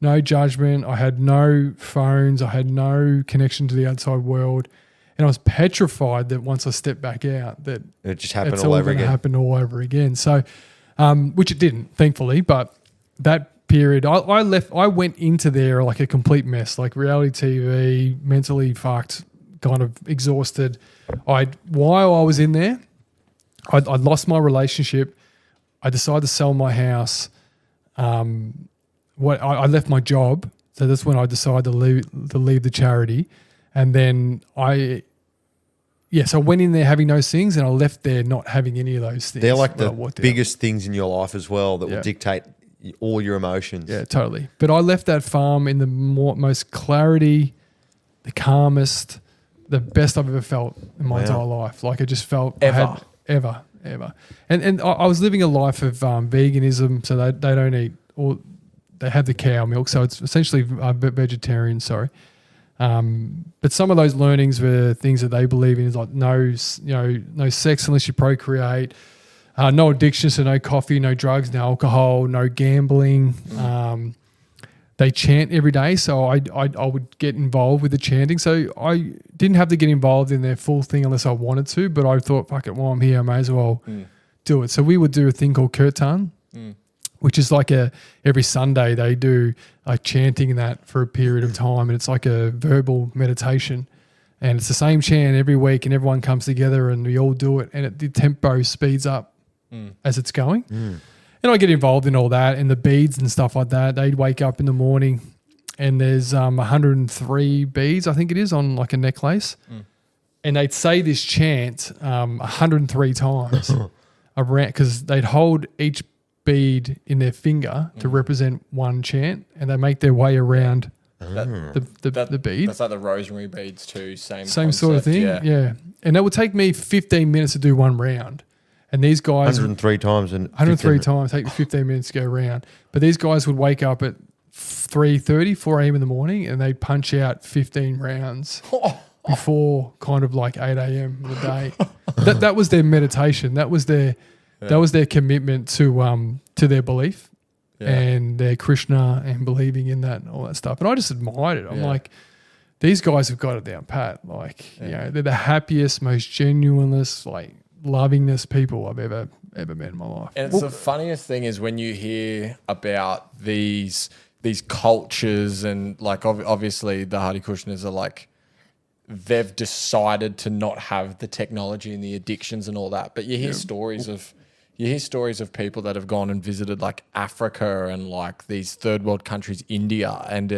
No judgment. I had no phones. I had no connection to the outside world. And I was petrified that once I stepped back out, that It just happened it's all all over going to again. happen all over again. So, which it didn't, thankfully. But that period, I went into there like a complete mess, like reality TV, mentally fucked, kind of exhausted. While I was in there, I'd lost my relationship. I decided to sell my house. I left my job, so that's when I decided to leave the charity, and then I went in there having those things, and I left there not having any of those things. They're like when the I walked out. biggest things in your life as well that Yeah. will dictate all your emotions. Yeah, totally. But I left that farm in the most clarity, the calmest, the best I've ever felt in my Wow. entire life. Like I just felt Ever. ever. And I was living a life of veganism, so they don't eat, or they have the cow milk, so it's essentially vegetarian. Sorry. But some of those learnings were things that they believe in, is like no sex unless you procreate, no addiction, so no coffee, no drugs, no alcohol, no gambling. They chant every day, so I would get involved with the chanting. So I didn't have to get involved in their full thing unless I wanted to, but I thought, fuck it, while I'm here, I may as well do it. So we would do a thing called kirtan, which is like every Sunday they do like chanting that for a period of time, and it's like a verbal meditation. And it's the same chant every week, and everyone comes together and we all do it, and the tempo speeds up as it's going. And I get involved in all that and the beads and stuff like that. They'd wake up in the morning and there's 103 beads, I think it is, on like a necklace. And they'd say this chant 103 times around, because they'd hold each bead in their finger to represent one chant, and they make their way around the bead. That's like the rosemary beads too. Same Sort of concept, thing. Yeah. Yeah. And that would take me 15 minutes to do one round. And these guys 103 times and 103 times, take me 15 minutes to go around. But these guys would wake up at 3:30, 4 a.m. in the morning, and they'd punch out 15 rounds before kind of like 8 a.m. in the day. That was their meditation. That was their commitment to their belief and their Krishna and believing in that and all that stuff. And I just admired it. I'm like, these guys have got it down pat. Like, they're the happiest, most genuineness, like lovingness people I've ever met in my life. And it's the funniest thing is when you hear about these cultures, and like obviously the Hare Krishnas are like, they've decided to not have the technology and the addictions and all that. But you hear stories of people that have gone and visited like Africa and like these third world countries, India, and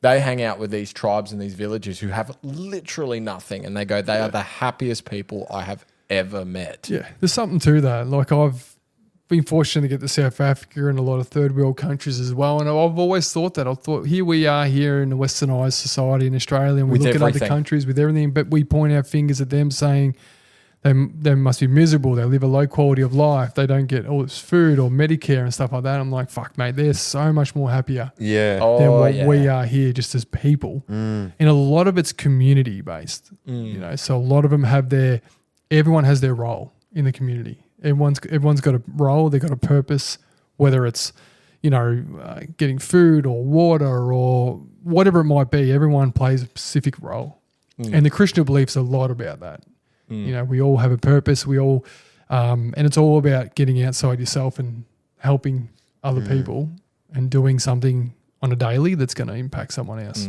they hang out with these tribes and these villages who have literally nothing, and they go, they are the happiest people I have ever met. Yeah, there's something to that. Like I've been fortunate to get to South Africa and a lot of third world countries as well, and I've always thought that. I thought here we are here in the westernised society in Australia, and we With look at other everything. countries with everything, but we point our fingers at them saying they must be miserable. They live a low quality of life. They don't get all this food or Medicare and stuff like that. I'm like, fuck, mate, they're so much more happier Yeah. than what we are here just as people. And a lot of it's community based, you know, so a lot of them everyone has their role in the community. Everyone's got a role, they've got a purpose, whether it's, you know, getting food or water or whatever it might be. Everyone plays a specific role. And the Christian belief's a lot about that. You know, we all have a purpose. We all, and it's all about getting outside yourself and helping other people and doing something on a daily that's going to impact someone else.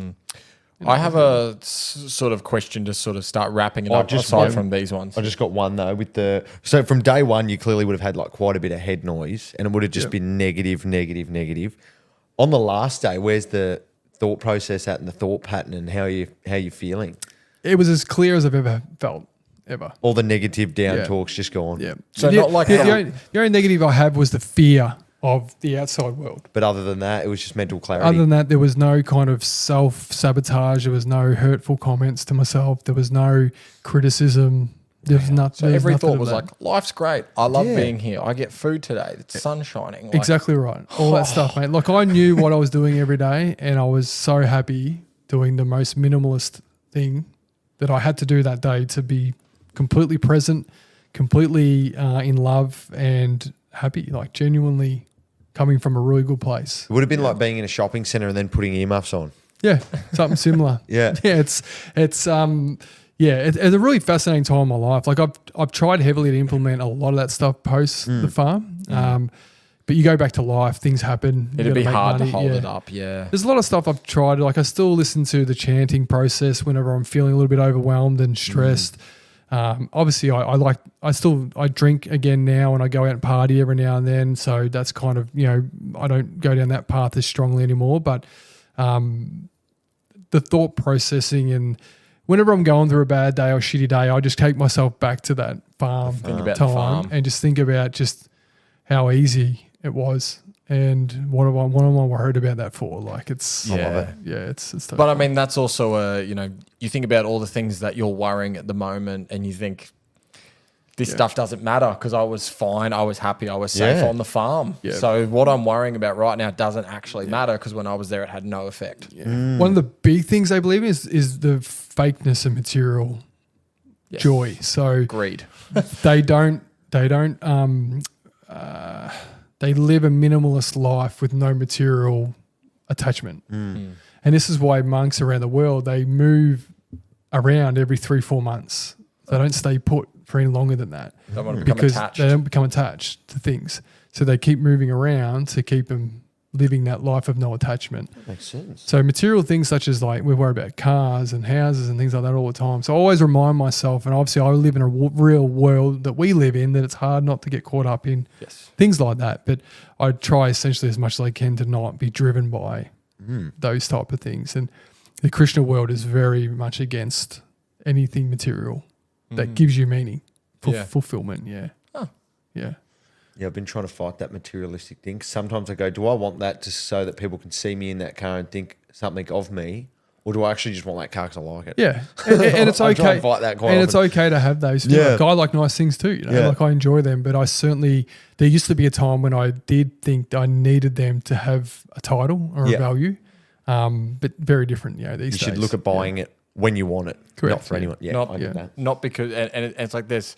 I have a sort of question to sort of start wrapping it up aside from these ones. I just got one though so from day one, you clearly would have had like quite a bit of head noise and it would have just been negative. On the last day, where's the thought process at and the thought pattern and how you feeling? It was as clear as I've ever felt. Ever. All the negative down talks just gone. Yeah. So not like the only negative I had was the fear of the outside world. But other than that, it was just mental clarity. Other than that, there was no kind of self-sabotage. There was no hurtful comments to myself. There was no criticism. There was nothing. So every thought was like, life's great. I love being here. I get food today. The sun's shining. Like, exactly right. All that stuff, mate. Like I knew what I was doing every day and I was so happy doing the most minimalist thing that I had to do that day to be completely present, completely in love and happy, like genuinely coming from a really good place. It would have been like being in a shopping centre and then putting earmuffs on. Yeah, something similar. Yeah. Yeah, it's a really fascinating time in my life. Like I've tried heavily to implement a lot of that stuff post the farm. But you go back to life, things happen. It'd be hard to hold it up, yeah. There's a lot of stuff I've tried. Like I still listen to the chanting process whenever I'm feeling a little bit overwhelmed and stressed. Obviously, I drink again now and I go out and party every now and then. So that's kind of, you know, I don't go down that path as strongly anymore. But the thought processing and whenever I'm going through a bad day or shitty day, I just take myself back to that farm time and just think about just how easy it was. And what am I worried about that for? Like it's, I love it. Yeah, it's totally but I mean, that's also you know, you think about all the things that you're worrying at the moment and you think this stuff doesn't matter because I was fine, I was happy, I was safe on the farm. Yeah. So what I'm worrying about right now doesn't actually matter because when I was there, it had no effect. Yeah. One of the big things I believe is the fakeness of material joy. So greed. They live a minimalist life with no material attachment. And this is why monks around the world, they move around every 3-4 months. They don't stay put for any longer than that. They want to become attached. They don't become attached to things. So they keep moving around to keep them living that life of no attachment. That makes sense. So material things such as like we worry about cars and houses and things like that all the time. So I always remind myself, and obviously I live in a real world that we live in, that it's hard not to get caught up in things like that. But I try essentially as much as I can to not be driven by those type of things. And the Krishna world is very much against anything material that gives you meaning, fulfillment. Yeah. Huh. Yeah. Yeah, I've been trying to fight that materialistic thing. Sometimes I go, do I want that just so that people can see me in that car and think something of me? Or do I actually just want that car because I like it? Yeah. And it's I okay. try and fight that quite often. It's okay to have those. Yeah. Like, I like nice things too. You know? Like I enjoy them, but I certainly, there used to be a time when I did think I needed them to have a title or a value. But very different, you know, these days. You should look at buying it when you want it. Correct. Not for anyone. Yeah, I get that. Not because, and it's like this,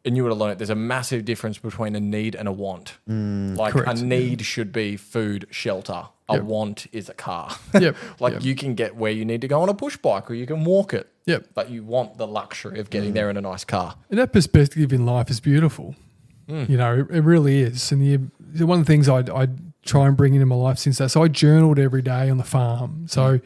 and you would have learned it, there's a massive difference between a need and a want. Like Correct. a need should be food, shelter. A want is a car. You can get where you need to go on a push bike or you can walk it. But you want the luxury of getting there in a nice car. And that perspective in life is beautiful. You know, it really is. And one of the things I try and bring into my life since that. So I journaled every day on the farm. So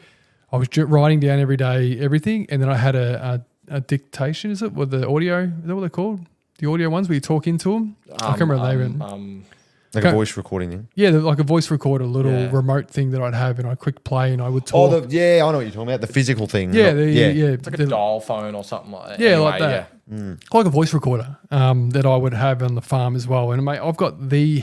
I was writing down every day everything, and then I had a dictation. Is it with the audio? Is that what they're called? The audio ones where you talk into them. I can't remember the name. Like a voice recording thing. Yeah, like a voice recorder, little remote thing that I'd have, and I'd click play and I would talk. I know what you're talking about. The physical thing. It's like a dial phone or something like that. Yeah, anyway, like that. Like a voice recorder that I would have on the farm as well. And mate, I've got the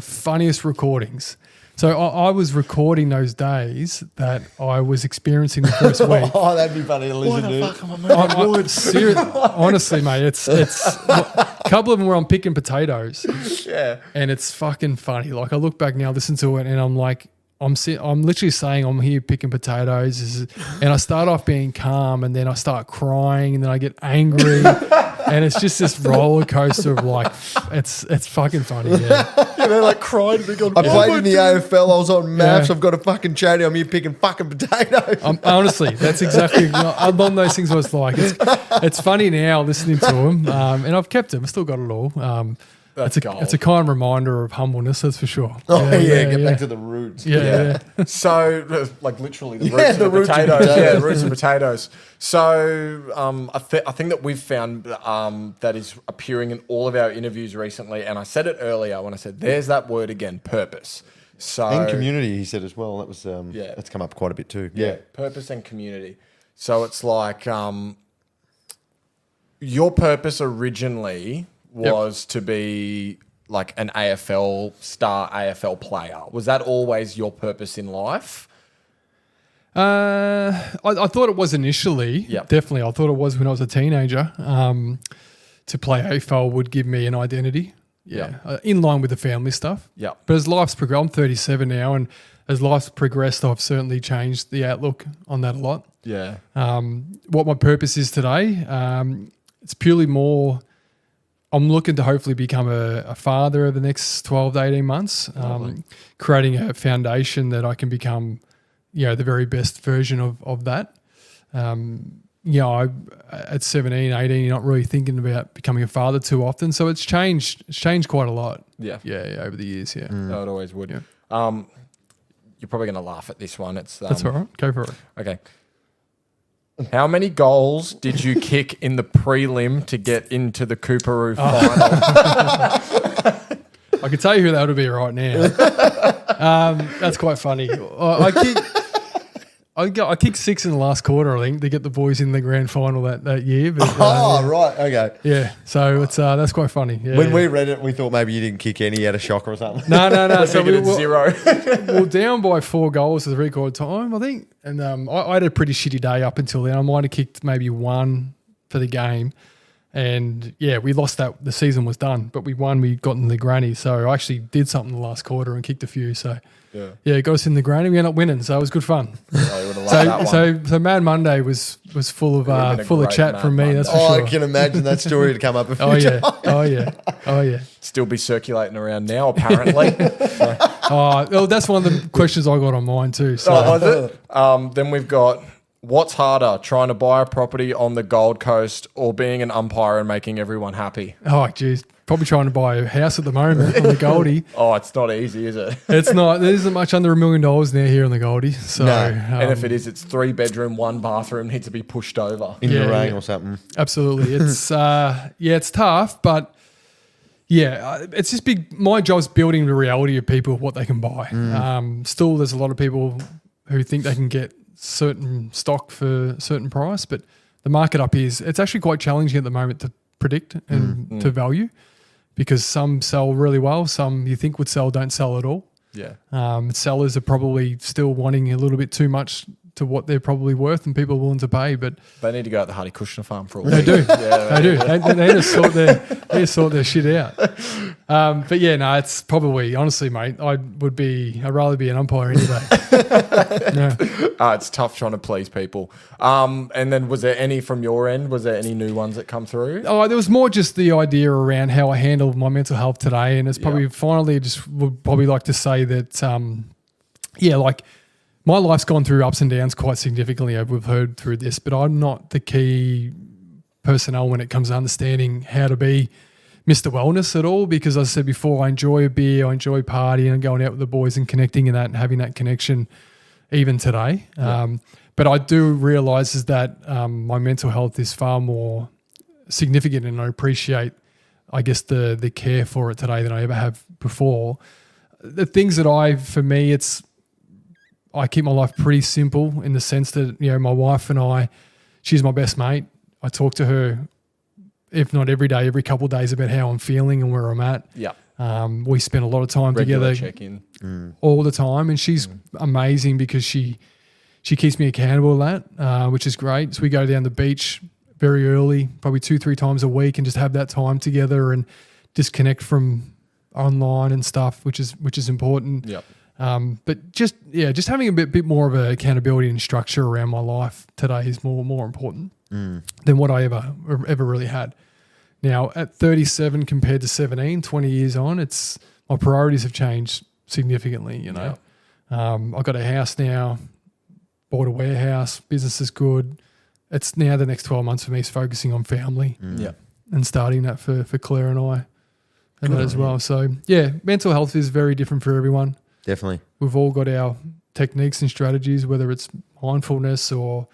funniest recordings. So I was recording those days that I was experiencing the first week. Oh, that'd be funny to listen to. Honestly, mate, it's a couple of them where I'm picking potatoes. Yeah. And it's fucking funny. Like I look back now, listen to it, and I'm like, I'm literally saying I'm here picking potatoes, and I start off being calm, and then I start crying, and then I get angry, and it's just this roller coaster of like, it's fucking funny. Yeah, They're like crying. I played in the AFL. I was on maths. Yeah. I've got a fucking charity. I'm here picking fucking potatoes. Honestly, that's exactly on those things. I was like, it's funny now listening to them, and I've kept them. I've still got it all. That's it's a kind reminder of humbleness, that's for sure. Oh get back to the roots. Yeah. So, like literally the Yeah, roots the of the roots of potatoes. potatoes. Yeah, the roots of potatoes. So, I think that we've found that is appearing in all of our interviews recently. And I said it earlier when I said, there's that word again, purpose. So And community, he said as well. That was that's come up quite a bit too. Yeah, purpose and community. So it's like your purpose originally was to be like an star AFL player. Was that always your purpose in life? I thought it was initially. Yep. Definitely. I thought it was when I was a teenager. To play AFL would give me an identity. Yeah. In line with the family stuff. Yeah. But as life's progressed, I'm 37 now, and as life's progressed, I've certainly changed the outlook on that a lot. Yeah. What my purpose is today, it's purely more, I'm looking to hopefully become a father over the next 12 to 18 months, creating a foundation that I can become, the very best version of that. At 17, 18, you're not really thinking about becoming a father too often. So it's changed. It's changed quite a lot. Yeah. Yeah, over the years, yeah. No, it always would. Yeah. You're probably going to laugh at this one. That's all right. Go for it. Okay. How many goals did you kick in the prelim to get into the Cooperoo final? I can tell you who that would be right now. That's quite funny. I kicked 6 in the last quarter, I think, to get the boys in the grand final that year. But, Right. Okay. yeah. So it's that's quite funny. Yeah, When we read it, we thought maybe you didn't kick any. You had a shocker or something. No. So we were 0. we were down by 4 goals to the record time, I think. And I had a pretty shitty day up until then. I might have kicked maybe 1 for the game. And, we lost that. The season was done. But we won. We got in the granny. So I actually did something the last quarter and kicked a few. So, it got us in the granny. We ended up winning. So it was good fun. So Mad Monday was full of chat from me. That's for sure. I can imagine that story to come up a few times. Oh yeah. Still be circulating around now, apparently. Well, that's one of the questions I got on mine too. So. Was it? Then we've got, what's harder, trying to buy a property on the Gold Coast or being an umpire and making everyone happy? Oh, geez. Probably trying to buy a house at the moment on the Goldie. Oh, it's not easy, is it? It's not. There isn't much under $1 million now here on the Goldie. So, and if it is, it's 3 bedroom, 1 bathroom, needs to be pushed over. In the rain or something. Absolutely. It's it's tough, but it's just big. My job's building the reality of people what they can buy. Still, there's a lot of people who think they can get certain stock for a certain price, but the market up here it's actually quite challenging at the moment to predict and to value, because some sell really well, some you think would sell don't sell at all. Yeah. Sellers are probably still wanting a little bit too much to what they're probably worth, and people are willing to pay. But they need to go out the Hardy Kushner farm for all they do. Yeah, they do. They just sort their shit out. But it's probably, honestly, mate, I'd rather be an umpire any day. It's tough trying to please people. And then was there any from your end? Was there any new ones that come through? Oh, there was more just the idea around how I handle my mental health today, and it's probably finally just would probably like to say that, like. My life's gone through ups and downs quite significantly, we've heard through this, but I'm not the key personnel when it comes to understanding how to be Mr. Wellness at all, because as I said before, I enjoy a beer, I enjoy partying and going out with the boys and connecting and having that connection even today. But I do realise is that my mental health is far more significant, and I appreciate, I guess, the care for it today than I ever have before. The things that I keep my life pretty simple in the sense that, my wife and I, she's my best mate. I talk to her, if not every day, every couple of days about how I'm feeling and where I'm at. Yeah. We spend a lot of time Regular together check-in. all the time, and she's amazing because she keeps me accountable to that, which is great. So we go down the beach very early, probably 2-3 times a week, and just have that time together and disconnect from online and stuff, which is important. Yep. But just having a bit more of a accountability and structure around my life today is more important than what I ever really had. Now at 37 compared to 17, 20 years on, my priorities have changed significantly. You know, I've got a house now, bought a warehouse, business is good. It's now the next 12 months for me is focusing on family and starting that for Claire and I and that as well. So yeah, mental health is very different for everyone. Definitely. We've all got our techniques and strategies, whether it's mindfulness or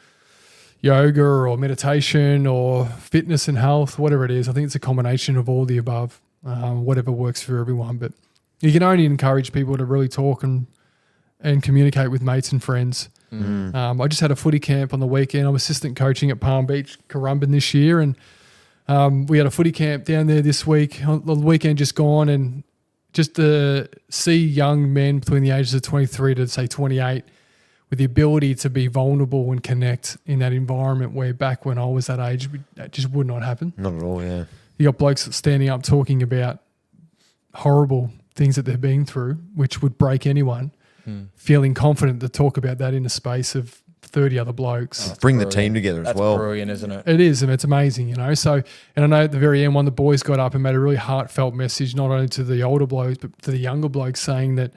yoga or meditation or fitness and health, whatever it is. I think it's a combination of all the above, whatever works for everyone. But you can only encourage people to really talk and communicate with mates and friends. I just had a footy camp on the weekend. I'm assistant coaching at Palm Beach, Currumbin this year. And we had a footy camp down there this week, on the weekend just gone. And just to see young men between the ages of 23 to say 28 with the ability to be vulnerable and connect in that environment where back when I was that age, that just would not happen. Not at all, yeah. You got blokes standing up talking about horrible things that they've been through, which would break anyone, feeling confident to talk about that in a space of 30 other blokes. Bring the team together as well. That's brilliant, isn't it? It is, and it's amazing, you know. So, and I know at the very end, one of the boys got up and made a really heartfelt message, not only to the older blokes, but to the younger blokes, saying that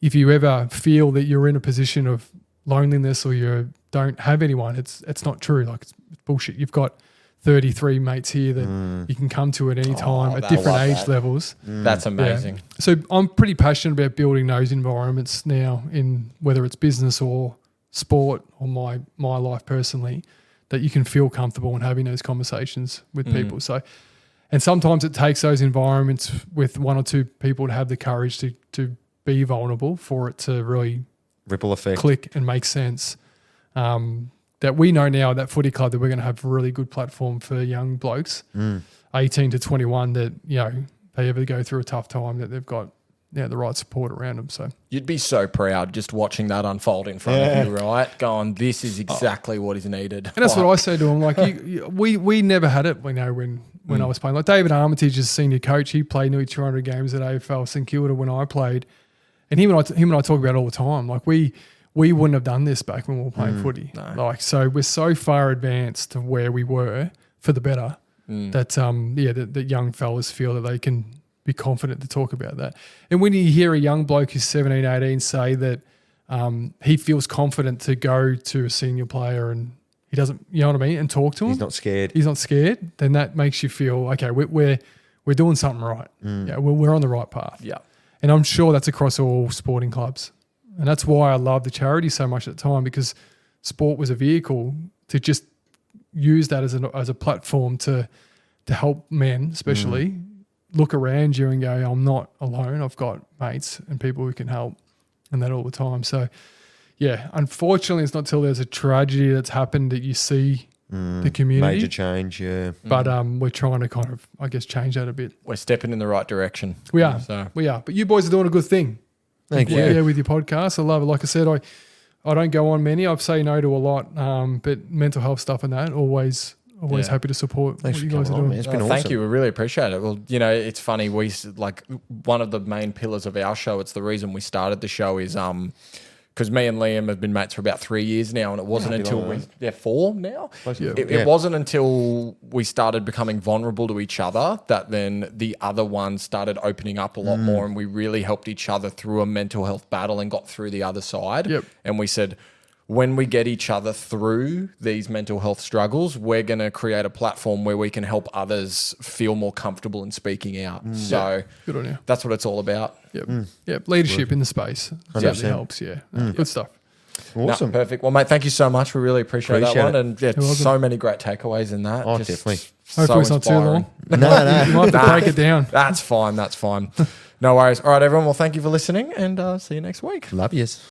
if you ever feel that you're in a position of loneliness or you don't have anyone, it's not true. Like, it's bullshit. You've got 33 mates here that you can come to at any time at different age levels. That's amazing. Yeah. So I'm pretty passionate about building those environments now, in whether it's business or sport or my life personally, that you can feel comfortable in having those conversations with people. So, and sometimes it takes those environments with one or two people to have the courage to be vulnerable for it to really Ripple effect. click and make sense. That we know now at that footy club that we're going to have a really good platform for young blokes, 18 to 21, that, you know, they ever go through a tough time, that they've got the right support around them. So You'd be so proud just watching that unfold in front of you, right? Going, this is exactly what is needed. And that's what I say to them. Like, we never had it. We know when I was playing. Like David Armitage is senior coach. He played nearly 200 games at AFL St Kilda when I played, and him and I talk about it all the time. Like we wouldn't have done this back when we were playing footy. No. Like, so we're so far advanced to where we were for the better that that young fellas feel that they can be confident to talk about that. And when you hear a young bloke who's 17, 18 say that he feels confident to go to a senior player and he doesn't, you know what I mean, and talk to him. He's not scared. He's not scared. Then that makes you feel, okay, we're doing something right. Yeah, we're on the right path. Yeah. And I'm sure that's across all sporting clubs. And that's why I love the charity so much at the time, because sport was a vehicle to just use that as a platform to help men, especially, look around you and go, I'm not alone. I've got mates and people who can help, and that all the time. So, yeah, unfortunately, it's not till there's a tragedy that's happened that you see the community. Major change, yeah. But we're trying to kind of, I guess, change that a bit. We're stepping in the right direction. We are. So. We are. But you boys are doing a good thing. Thank you. Yeah, with your podcast. I love it. Like I said, I don't go on many. I say no to a lot, but mental health stuff and that, always happy to support Thanks what for you guys are coming on, doing. man. It's been Thank awesome. you. We really appreciate it. Well, you know, it's funny. We like one of the main pillars of our show. It's the reason we started the show is because me and Liam have been mates for about 3 years now, and it wasn't until they're 4 now. It wasn't until we started becoming vulnerable to each other that then the other one started opening up a lot more, and we really helped each other through a mental health battle and got through the other side. Yep. And we said, when we get each other through these mental health struggles, we're going to create a platform where we can help others feel more comfortable in speaking out. So Good on you. that's what it's all about. Yep. Yep. Leadership in the space certainly helps. Yeah. Good stuff. Awesome. No, perfect. Well, mate, thank you so much. We really appreciate that one. it. And yeah, welcome. so many great takeaways in that. Oh, definitely. Hopefully it's not too inspiring. long. No, You might have to break it down. That's fine. That's fine. No worries. All right, everyone. Well, thank you for listening, and see you next week. Love yous.